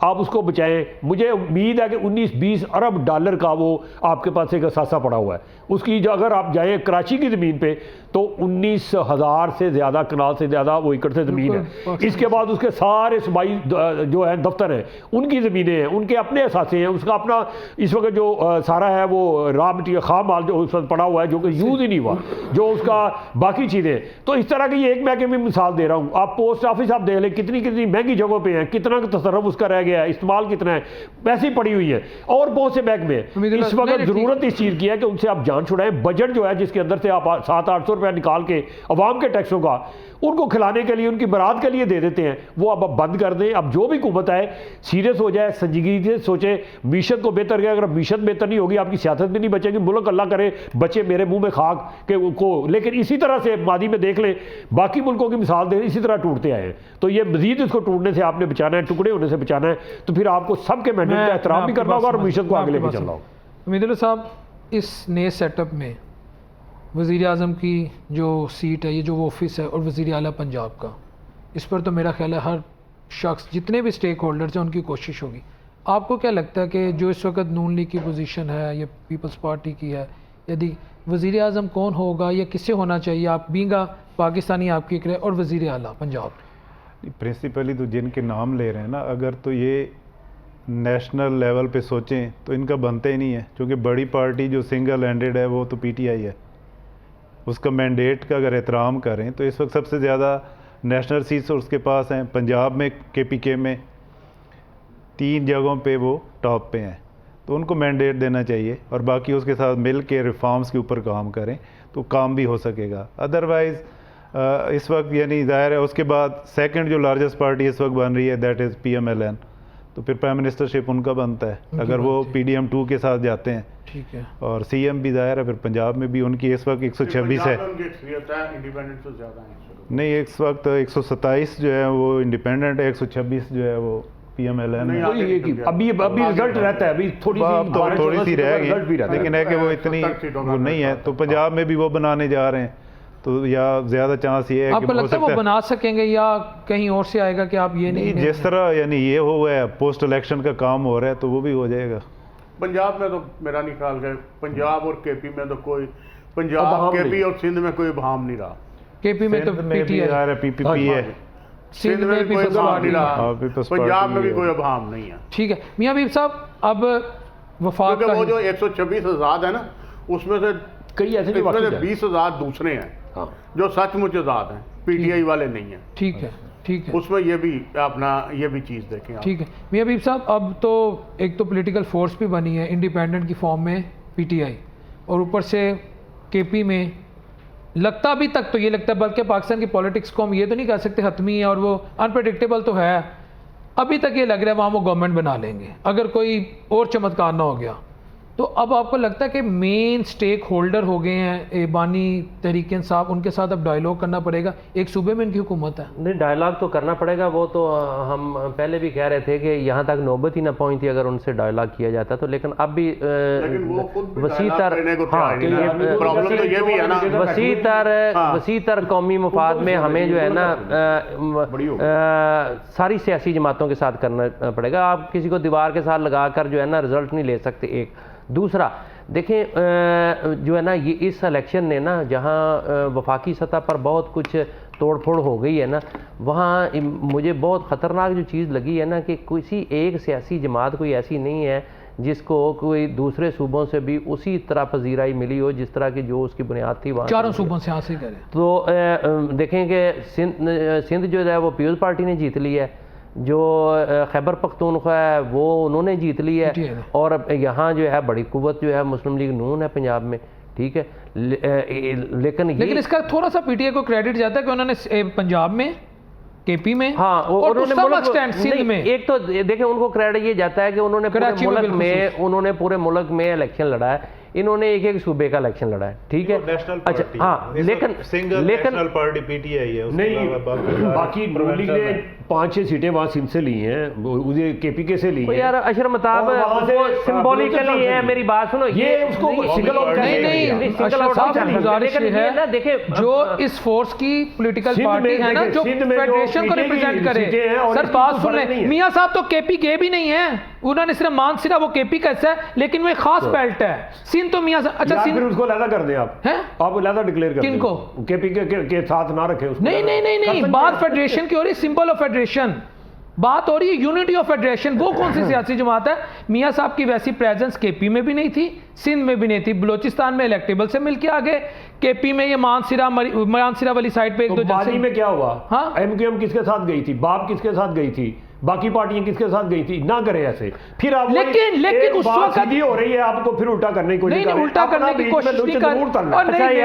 आप उसको बचाएं। मुझे उम्मीद है कि 19-20 अरब डॉलर का वो आपके पास एक असासा पड़ा हुआ है, उसकी जो अगर आप जाएं कराची की ज़मीन पे तो 19,000 से ज़्यादा कनाल से ज़्यादा वो एकड़ से ज़मीन है। इसके बाद उसके सारे सूबाई जो है दफ्तर हैं, उनकी ज़मीनें हैं, उनके अपने असासे हैं, उसका अपना इस वक्त जो सारा है वो रॉ मटीरियल खाम माल जो उस वक्त पड़ा हुआ है, जो कि यूज़ ही नहीं हुआ, जो उसका बाकी चीज़ें। तो इस तरह की एक मैं की मिसाल दे रहा हूँ। आप पोस्ट ऑफिस आप देख लें, कितनी कितनी महंगी जगहों पर हैं, कितना तसर्रुफ उसका रह गया है, इस्तेमाल कितना है, पैसे पड़ी हुई है, और बहुत से बैंक में। इस वक्त ज़रूरत इस चीज़ की है कि उनसे आप जान छुड़ाएं। बजट जो है जिसके अंदर से आप 700-800 रुपया निकाल के अवाम के टैक्सों का उनको खिलाने के लिए, उनकी बरात के लिए दे देते हैं, वो अब बंद कर दें। अब जो भी हुकूमत आए सीरियस हो जाए, संजीदगी से सोचे, मीशत को बेहतर किया। अगर मीशत बेहतर नहीं होगी, आपकी सियासत भी नहीं बचेगी, मुल्क अल्लाह करे बचे मेरे मुंह में खाक के को। लेकिन इसी तरह से मादी में देख लें, बाकी मुल्कों की मिसाल दे, इसी तरह टूटते आए हैं। तो ये मजीद इसको टूटने से आपने बचाना है, टुकड़े होने से बचाना है, तो फिर आपको सबके मैंडेट का एहतराम भी करना होगा और मीशत को आगे लेके चलना होगा। उम्मीदुल्लाह साहब, इस नए सेटअप में वज़ीर आज़म की जो सीट है, ये जो वो ऑफिस है, और वज़ीर आला पंजाब का, इस पर तो मेरा ख्याल है हर शख्स, जितने भी स्टेक होल्डर्स हैं, उनकी कोशिश होगी। आपको क्या लगता है कि जो इस वक्त नून लीग की पोजीशन है, ये पीपल्स पार्टी की है, यदि वज़ीर आज़म कौन होगा या किससे होना चाहिए? आप बींगा पाकिस्तानी आपकी एक और वज़ीर आला पंजाब? प्रिंसिपली तो जिनके नाम ले रहे हैं ना, अगर तो ये नेशनल लेवल पे सोचें तो इनका बनता ही नहीं है, क्योंकि बड़ी पार्टी जो सिंगल हैंडेड है वो तो पीटीआई है। उसका मैंडेट का अगर एहतराम करें तो इस वक्त सबसे ज़्यादा नेशनल सीट्स उसके पास हैं। पंजाब में केपीके में 3 जगहों पे वो टॉप पे हैं, तो उनको मैंडेट देना चाहिए और बाकी उसके साथ मिल के रिफॉर्म्स के ऊपर काम करें तो काम भी हो सकेगा। अदरवाइज़ इस वक्त यानी ज़ाहिर है, उसके बाद सेकंड जो लार्जेस्ट पार्टी इस वक्त बन रही है दैट इज़ PMLN, तो फिर प्राइम मिनिस्टरशिप उनका बनता है अगर वो PDM 2 के साथ जाते हैं। ठीक है। और CM भी ज़ाहिर है, फिर पंजाब में भी उनकी इस वक्त 126 है, इंडिपेंडेंट से ज़्यादा है नहीं इस वक्त 127 जो है वो इंडिपेंडेंट है, 126 जो है वो PMLN में। नहीं, वही है कि अभी रिजल्ट रहता है, अभी थोड़ी अब तो थोड़ी सी रह रिजल्ट भी गई, रहता है। लेकिन है कि वो इतनी 70 सीटों का वो नहीं है। तो पंजाब में भी वो बनाने जा रहे हैं, तो या ज़्यादा चांस ये है आपको कि हो लगता है वो सकता है बना सकेंगे या कहीं और से आएगा कि आप ये नहीं जिस तरह यानी ये हुआ है पोस्ट इलेक्शन का काम हो रहा है, तो वो भी हो जाएगा। पंजाब में तो मेरा नहीं ख्याल है, पंजाब और KP में तो कोई, पंजाब अभाम KP नहीं। और सिंध में कोई अभाम नहीं रहा। KP में तो सिंध में भी PTI, आ रहा है, PPP है। सिंध में भी कोई People's अभाम नहीं Party। हाँ, रहा, People's पंजाब Party में भी है। कोई अभाम नहीं है। ठीक है मियाँ हबीब साहब, अब वफाक क्योंकि का वो जो 126 आज़ाद है ना, उसमें से कई ऐसे जो वाकई है। 20 आज़ाद दूसरे हैं हाँ। जो सचमुच आज़ाद हैं, PTI वाले नहीं हैं। ठीक है, ठीक है, उसमें ये भी अपना ये भी चीज़ देखें आप। ठीक है मियाँ हबीब साहब, अब तो एक तो पॉलिटिकल फोर्स भी बनी है इंडिपेंडेंट की फॉर्म में PTI, और ऊपर से KP में लगता अभी तक तो ये लगता है, बल्कि पाकिस्तान की पॉलिटिक्स को हम ये तो नहीं कह सकते हतमी है और वो अनप्रडिक्टेबल तो है, अभी तक ये लग रहा है वहाँ वो गवर्नमेंट बना लेंगे अगर कोई और चमत्कार ना हो गया। तो अब आपको लगता है कि मेन स्टेक होल्डर हो गए हैं बानी तहरीक इंसाफ, उनके साथ अब डायलॉग करना पड़ेगा, एक सूबे में इनकी हुकूमत है। नहीं, डायलॉग तो करना पड़ेगा, वो तो हम पहले भी कह रहे थे कि यहाँ तक नौबत ही ना पहुँचती अगर उनसे डायलॉग किया जाता तो, लेकिन अब भी लेकिन वो खुद भी वसी dialogue तर करने को हाँ, तैयार नहीं है। प्रॉब्लम तो ये भी है ना, वसी तर कौमी मफाद में हमें जो है ना सारी सियासी जमातों के साथ करना पड़ेगा। आप किसी को दीवार के साथ लगा कर जो है ना रिजल्ट नहीं ले सकते। एक दूसरा देखें जो है ना, ये इस इलेक्शन ने ना जहाँ वफाकी सतह पर बहुत कुछ तोड़फोड़ हो गई है ना, वहाँ मुझे बहुत ख़तरनाक जो चीज़ लगी है ना कि किसी एक सियासी जमात कोई ऐसी नहीं है जिसको कोई दूसरे सूबों से भी उसी तरह पजीराई मिली हो जिस तरह की जो उसकी बुनियाद थी वहाँ चारों सूबों से हासिल करें। तो देखें कि सिंध जो है वो पीपल्स पार्टी ने जीत ली है, जो खैबर पख्तूनख्वा है वो उन्होंने जीत ली है, और यहाँ जो है बड़ी कुव्वत जो है मुस्लिम लीग नून है पंजाब में, ठीक है। लेकिन इसका थोड़ा सा PTI को क्रेडिट जाता है कि उन्होंने पंजाब में, KP में, हाँ, और उस एक्सटेंट सिंध में, एक तो देखें उनको क्रेडिट ये जाता है कि उन्होंने पूरे मुल्क में इलेक्शन लड़ा है, इन्होंने एक एक सूबे का इलेक्शन लड़ा है, ठीक है। अच्छा हाँ, लेकिन नेशनल पार्टी PTI है, नहीं बाकी नून लीग ने 5-6 सीटें वहाँ सिंध से ली हैं, उसे KPK से ली हैं। यार अशरफ मताब वो सिंबॉलिकली है, मेरी बात सुनो, ये उसको सिंगल आउट नहीं अशरफ साहब गुजारिश ये है देखिए जो इस फोर्स की पॉलिटिकल पार्टी है ना जो फेडरेशन को रिप्रेजेंट करे, सर बात सुन रहे मियाँ साहब, तो KP गए भी नहीं है, उन्होंने सिर्फ मान सिरा वो KP का हिस्सा है, लेकिन वो एक खास बेल्ट है सिंध। तो मियाँ साहब अच्छा फिर उसको लहदा कर दें आप, हैं आप लहदा डिक्लेयर कर किनको KP के साथ ना रखें उसको। नहीं बात फेडरेशन की हो रही, सिंबल ऑफ फेडरेशन बात हो रही है, यूनिटी ऑफ फेडरेशन। वो कौन सी सियासी जमात है? मियाँ साहब की वैसी प्रेजेंस KP में भी नहीं थी, सिंध में भी नहीं थी, बलोचिस्तान में इलेक्टेबल से मिलके आगे, KP में ये मानसिरा वाली साइड पे एक दो बाजी में क्या हुआ? हाँ? MQM किसके साथ गई थी, बाप किसके साथ गई थी, बाकी पार्टियां किसके साथ गई थी? ना करे ऐसे, फिर आप लेकिन उस वक्त सीधी हो रही है, आपको फिर उल्टा करने की कोशिश नहीं उल्टा करने की कोशिश नहीं कर, और नहीं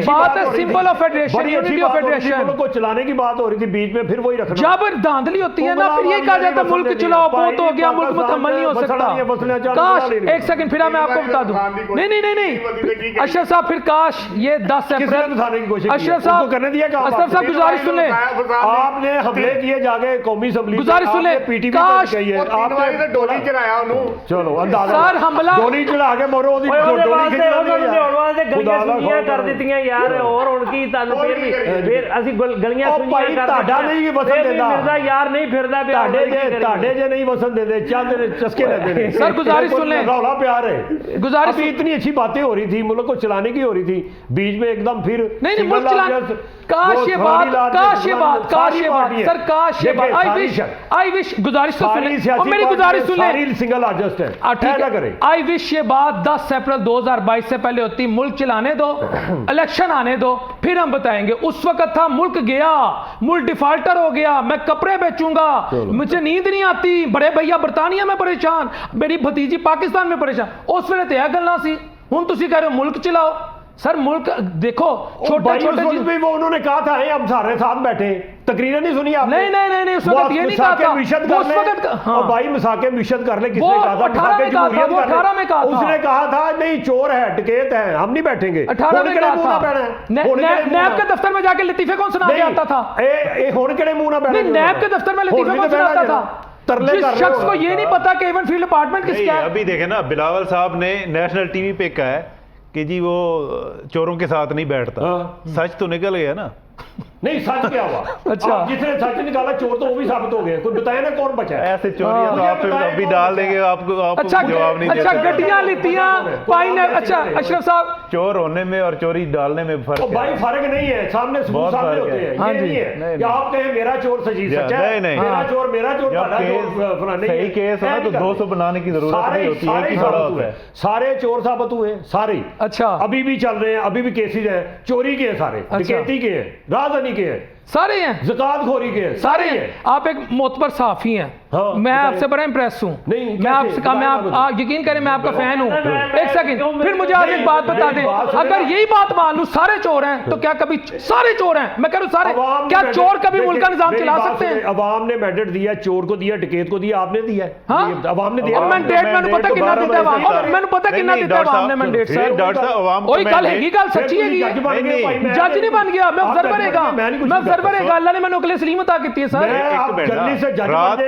बात है symbol of federation, unity of federation को चलाने की बात हो रही थी, बीच में फिर वही रखना। जब धांधली होती है ना, फिर ये कहा जाता है मुल्क चलाओ, बहुत हो गया, मुल्क मुकम्मल नहीं हो सकता। काश एक सेकंड फिर मैं आपको बता दूं, नहीं अशरफ साहब, फिर काश ये 10 अप्रैल अशरफ साहब करने दिया, अशरफ साहब गुजारिश सुन ले, आपने हमले किए जाके कौमी असेंबली, गुजारिश सुन ले, काश आपने डोली चढ़ाया उन्होंने, चलो अंदाजा सर हमला डोली चढ़ा के मरो ਉਹਦੀ ਗਲੀਆਂ ਸੁਣੀਆਂ ਕਰ ਦਿੱਤੀਆਂ ਯਾਰ, ਹੋਰ ਹੁਣ ਕੀ ਤੁਹਾਨੂੰ ਫਿਰ ਅਸੀਂ ਗਲੀਆਂ ਸੁਣੀਆਂ ਕਰ ਤੁਹਾਡਾ ਨਹੀਂ ਵਸਣ ਦਿੰਦਾ, ਫਿਰਦਾ ਯਾਰ ਨਹੀਂ ਫਿਰਦਾ ਪਿਆ, ਤੁਹਾਡੇ ਜੇ ਨਹੀਂ ਵਸਣ ਦਿੰਦੇ, ਚਾਹਦੇ ਨੇ ਚਸਕੇ ਲੈਂਦੇ ਨੇ। सर गुजारिश सुन ले, रौला प्यार है, गुजारिश अभी इतनी अच्छी बातें हो रही थी, मुल्क को चलाने की हो रही थी, बीच में एकदम फिर नहीं मुल्क चला, काश ये बात सर, काश ये बात, आई विश गुजारिश तो सुन ले, और मेरी गुजारिश सुन ले, सिंगल लार्जेस्ट है, आई विश ये बात 10 अप्रैल 2022 से पहले होती, मुल्क चलाने दो, इलेक्शन आने दो, फिर हम बताएंगे। उस वक्त था मुल्क गया, मुल्क डिफाल्टर हो गया, मैं कपड़े बेचूंगा, मुझे नींद नहीं आती, बड़े भैया बरतानिया में परेशान, मेरी भतीजी पाकिस्तान में परेशान, उस वेले ते गल्लां सी, हुण तुसीं कह रहे हो मुल्क चलाओ। सर मुल्क देखो छोटे छोटे भी वो उन्होंने कहा था हम सारे साथ बैठे, तकरीरें नहीं सुनी आपने? नहीं उस वक्त ये नहीं कहा था, उस वक्त भाई मिसाके मिशत कर ले, किसने कहा था? 18 में कहा था, उसने कहा था नहीं जी चोर है, डकैत है, हम नहीं बैठेंगे। 18 में कहा था नैब के दफ्तर में जाके लतीफे कौन सुना के आता था? हुण किहड़े मुंह ना बैठे? नैब के दफ्तर में लतीफे कौन सुनाता था? जिस शख्स को ये नहीं पता कि एवन फील्ड अपार्टमेंट किसका है। अभी देखे ना, बिलावल साहब ने नेशनल टीवी पे कहा है कि जी वो चोरों के साथ नहीं बैठता। सच तो निकल गया ना। नहीं, सच क्या हुआ? अच्छा, जिसने सच निकाला चोर तो वो भी साबित हो गए। कोई बताए ना कौन बचा है? ऐसे चोरियां तो आप अभी डाल देंगे, आपको जवाब नहीं अच्छा, गड्डियां लितियां पाई ने। अच्छा अशरफ साहब, चोर होने में और चोरी डालने में फर्क है भाई। फर्क नहीं है, सामने सबूत सामने होते हैं। ये नहीं है कि आप कहें मेरा चोर सही सच है, मेरा चोर तुम्हारा चोर फलाने। सही केस है तो 200 बनाने की जरूरत नहीं होती है कि बड़ा होता है। सारे चोर साबित हुए, सारे। अच्छा, अभी भी चल रहे हैं, अभी भी केसेस हैं। चोरी के हैं सारे, डकैती के हैं, राजधानी के हैं, सारे हैं, ज़कातखोरी के हैं, सारे हैं। आप एक मोतबर साफी हैं। हाँ, मैं आपसे बड़ा इंप्रेस हूँ। मैं आपसे कहा, मैं आप यकीन करें मैं आपका फैन हूँ। एक सेकंड, फिर मुझे आज एक बात बता दें। अगर यही बात मान लूं सारे चोर हैं, तो क्या कभी सारे चोर हैं? मैं कह रहा हूं सारे, क्या चोर कभी मुल्क का निजाम चला सकते हैं? अवाम ने मैंडेट दिया, चोर को दिया, डकैत को दिया, आपने दिया। अवाम ने दिया। मैंडेट मैंने पता कितना देता है, मैंने पता कितना देता है अवाम ने मैंडेट। सर डॉक्टर साहब, अवाम वही गल हैगी, गल सच्ची हैगी। जज नहीं बन गया, मैं ऑब्जर्वर हैगा, मैं ऑब्जर्वर हैगा। अल्लाह ने मैंने उकले सलीम अता की है सर।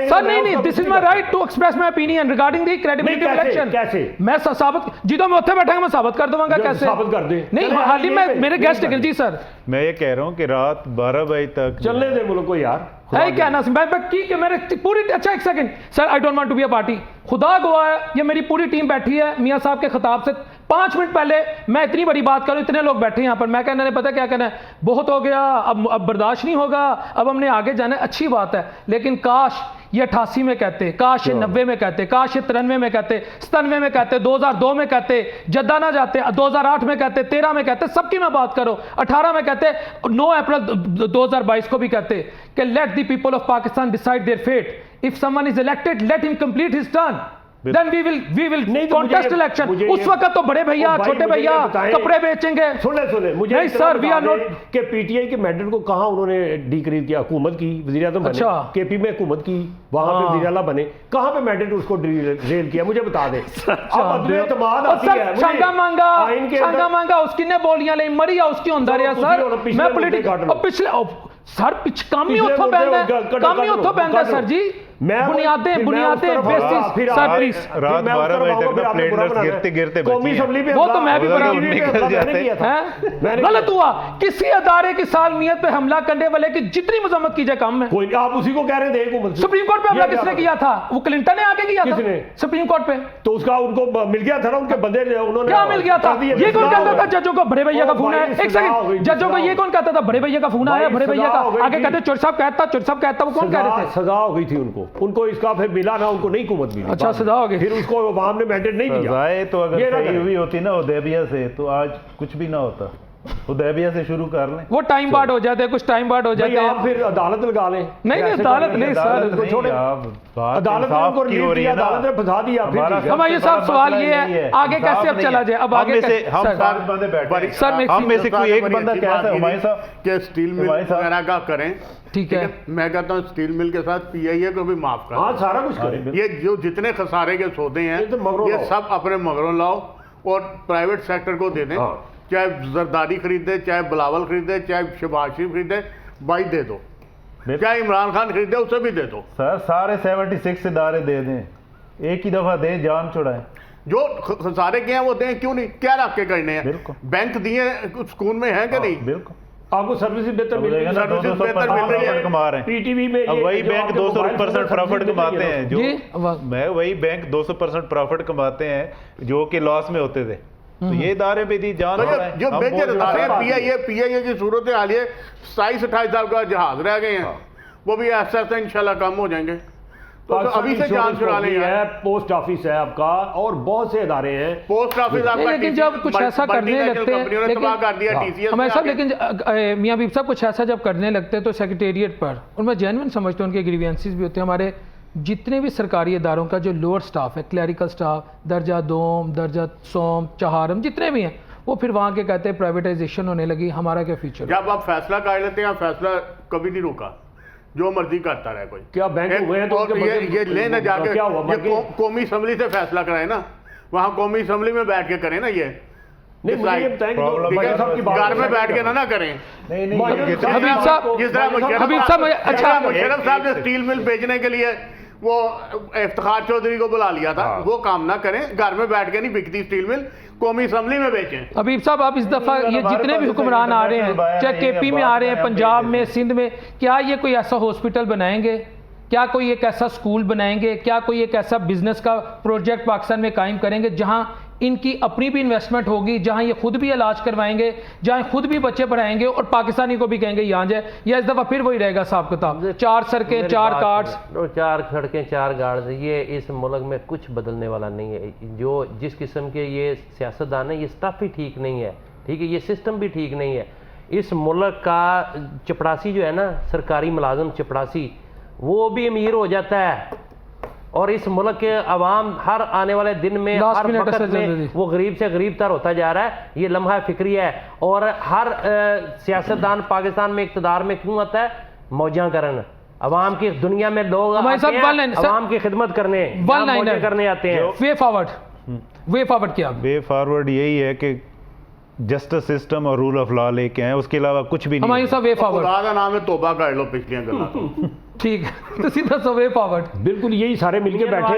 सर नहीं, this is my right to express my opinion regarding the credibility of election. कैसे मैं साबित जिदो मैं उत्थे बैठा मैं साबित कर दूंगा। कैसे साबित कर दे? नहीं, हाल ही में मेरे गेस्ट है जी सर। मैं ये कह रहा हूँ कि रात 12 बजे तक चलने दे मुल्क को यार। है क्या ना, मैं ठीक है मेरे पूरी। अच्छा एक second sir, I don't want to be a party. खुदा गवाह है, ये मेरी पूरी टीम बैठी है मियां साहब के खिताब से 5 मिनट पहले मैं इतनी बड़ी बात करूं, इतने लोग बैठे हैं यहाँ पर। मैं कहने ने पता क्या कहना है, बहुत हो गया, अब बर्दाश्त नहीं होगा, अब हमने आगे जाना है। अच्छी बात है, लेकिन काश ये 88 में कहते, काश ये 90 में कहते, काश ये 93 में कहते, 97 में कहते, 2002 में कहते, जद्दा ना जाते, 2008 में कहते, 13 में कहते, सबकी मैं बात करो, 18 में कहते, 9 अप्रैल 2022 को भी कहते कि let the people of Pakistan decide their fate. If someone is elected let him complete his term, then we will contest election। उस वक्त तो बड़े भैया छोटे भैया कपड़े बेचेंगे। सुने मुझे नहीं सर, वी आर नॉट के पीटीआई के मैंडेट को कहां उन्होंने डिक्रीज किया? हुकूमत की वज़ीर आज़म बने, अच्छा, केपी में हुकूमत की, वहां पे वज़ीर आला बने, कहां पे मैंडेट उसको रेल किया? मुझे बता दे। अब अदले एतमाद आती है, संगा मांगा उसकी ने बोलियां ले मरी या उसकी होंदा रहा सर। मैं पॉलिटिकल पिछले सर कामी उतो पैंदा सर जी, बुनियादें बेसिस सर प्लीज। रात 12 बजे तक ना प्लेटलेट्स गिरते कौमी असेंबली पे वो तो मैं भी मैंने गलत हुआ। किसी अदारे की सालमियत पे हमला करने वाले की जितनी मजम्मत कीजिए कम है। कोई आप उसी को कह रहे थे हुकूमत। सुप्रीम कोर्ट पे हमला किसने किया था? वो क्लिंटन ने आके किया था सुप्रीम कोर्ट पे। तो उसका उनको मिल गया था ना, उनके बंदे उन्होंने क्या मिल गया था? ये कौन कहता था जजों को बड़े भैया का फोन है? एक सेकंड, जजों को ये कौन कहता था बड़े भैया का फोन आया, बड़े भैया का? आगे कहते चोर साहब कहता, वो कौन कह रहे थे? सजा हो गई थी उनको इसका फिर मिला ना, उनको नहीं हुकूमत मिली। अच्छा, सजा हो गई। फिर उसको अवाम ने मैंडेट नहीं दिया। तो अगर सही हुई होती ना हुदैबिया से, तो आज कुछ भी ना होता। हुदैबिया से शुरू कर लें, वो टाइम बाद हो जाते हैं, कुछ टाइम बाद हो जाते हैं। आप फिर अदालत लगा लें। नहीं अदालत नहीं सर, अदालत ने उनको रिलीव किया, अदालत ने फंसा दिया। हमारा साहब सवाल ये है आगे कैसे अब चला जाए? अब आगे से हम 7 बंदे बैठे, सर हम में से कोई एक बंदा कैसा हमारे साहब के स्टील मिल वगैरह का करें। ठीक है, मैं कहता हूँ स्टील मिल के साथ पीआईए को भी माफ करें। हाँ, सारा कुछ करें। ये जो जितने खसारे के सौदे हैं ये सब अपने मगरों लाओ और प्राइवेट सेक्टर को दे दें। चाहे जरदारी खरीदे, चाहे बिलावल खरीदे, चाहे शहबाज शरीफ खरीदे, भाई दे दो। चाहे इमरान खान खरीदे, उसे भी दे दो। सर सारे 76 इदारे दे दें, एक ही दफा दें, जान छुड़ाएं। जो खसारे के हैं वो दें, क्यों नहीं? क्या रख के करने हैं? बैंक दिए सुकून में है कि नहीं? बिल्कुल, आपको सर्विस बेहतर मिल रही है, कमा रहे हैं पीटीवी में। अब वही बैंक 200% प्रॉफिट कमाते हैं, जो मैं वही बैंक 200% प्रॉफिट कमाते हैं जो कि लॉस में होते थे। तो ये इदारे पे दी जान जो मेजर इदारे पीआईए की सूरत हाल ये 27-28 साल का जहाज रह गए हैं, वो भी ऐसा इंशाल्लाह कम हो जाएंगे। तो अभी से जान छुड़ा लें। पोस्ट ऑफिस है आपका और बहुत से इदारे हैं। पोस्ट ऑफिस आपका, लेकिन जब कुछ ऐसा करने लगते हैं, हमारे साहब, लेकिन मियां बीब साहब कुछ ऐसा जब करने लगते हैं तो सेक्रेटेरिएट पर, और मैं जेन्युइन समझता हूँ उनके ग्रीवेंसेस भी होते हैं। हमारे जितने भी सरकारी इदारों का जो लोअर स्टाफ है, क्लरिकल स्टाफ, दर्जा दोम, दर्जा सोम, चहारम, जितने भी हैं, वो फिर वहाँ के कहते हैं प्राइवेटाइजेशन होने लगी, हमारा क्या फ्यूचर? जब आप फैसला कर लेते हैं, फैसला कभी नहीं रुका, जो मर्जी करता रहे कोई। क्या बैंक हुए हैं तो ये ले न जाके कौमी असम्बली से फैसला कराए ना, वहाँ कौमी असम्बली में बैठ के करें ना ये नहीं, मुझे ये बताएं कि Problem जो है, मियां साहब की बात घर में बैठ के ना करें। हबीब साहब, जिस तरह हबीब साहब, अच्छा मुशर्रफ साहब ने स्टील मिल बेचने के लिए वो इफ्तिखार चौधरी को बुला लिया था, वो काम ना करें। घर में बैठ के नहीं बिकती स्टील मिल, कौमी असम्बली में बेचें। हबीब साहब, आप इस दफ़ा ये जितने भी हुक्मरान आ रहे हैं, चाहे केपी में आ रहे हैं, पंजाब में, सिंध में, क्या ये कोई ऐसा हॉस्पिटल बनाएंगे? क्या कोई एक ऐसा स्कूल बनाएंगे? क्या कोई एक ऐसा बिजनेस का प्रोजेक्ट पाकिस्तान में कायम करेंगे जहां इनकी अपनी भी इन्वेस्टमेंट होगी, जहां ये खुद भी इलाज करवाएंगे, जहां खुद भी बच्चे पढ़ाएंगे और पाकिस्तानी को भी कहेंगे यहाँ जाए? या इस दफ़ा फिर वही रहेगा हिसाब किताब, 4 सड़कें, 4 कार्ड्स? 4 सड़कें, 4 गार्ड्स, ये इस मुल्क में कुछ बदलने वाला नहीं है। जो जिस किस्म के ये सियासतदान है, ये स्टफ ही ठीक नहीं है, ठीक है, ये सिस्टम भी ठीक नहीं है। इस मुल्क का चपड़ासी जो है ना, सरकारी मुलाजम चपड़ासी, वो भी अमीर हो जाता है और इस मुल्क के अवाम हर आने वाले दिन में, हर वक्त में वो गरीब से गरीब तर होता जा रहा है। ये लम्हा फिक्री है। और हर सियासतदान पाकिस्तान में इक़्तिदार में क्यों आता है? मौजा करन, अवाम की दुनिया में लोग अवाम की खिदमत करने, मौजे करने आते हैं। वे फॉरवर्ड क्या? वे फॉरवर्ड यही है कि जस्टिस सिस्टम और रूल ऑफ लॉ लेके आए, उसके अलावा कुछ भी नहीं। हमारे वे फॉरवर्ड खुदा दा नाम है, तौबा कर लो पिछलियां गल्लां तो। ठीक है, तो सीधा सो वे फॉरवर्ड। बिल्कुल यही सारे मिलके बैठे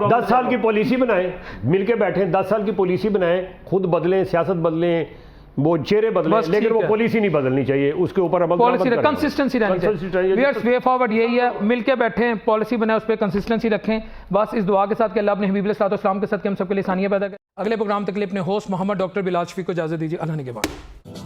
10 साल की पॉलिसी बनाएं, मिलके बैठे 10 साल की पॉलिसी बनाएं, खुद बदलें, सियासत बदलें, वो चेहरे बदलें, लेकिन वो पॉलिसी नहीं बदलनी चाहिए, उसके ऊपर अमल पॉलिसी कंसिस्टेंसी रहनी चाहिए। वे फॉरवर्ड यही है, मिलके बैठें, पॉलिसी बनाएं, उस पर कंसिस्टेंसी रखें। बस इस दुआ के साथ कि अल्लाह अपने हबीब अलैहिस्सलाम के साथ हम सबके लिए आसानियां पैदा करें। अगले प्रोग्राम तक के लिए अपने होस्ट मोहम्मद डॉक्टर बिलाल शफीक को इजाज़त दीजिए। अल्लाह ने के बाद।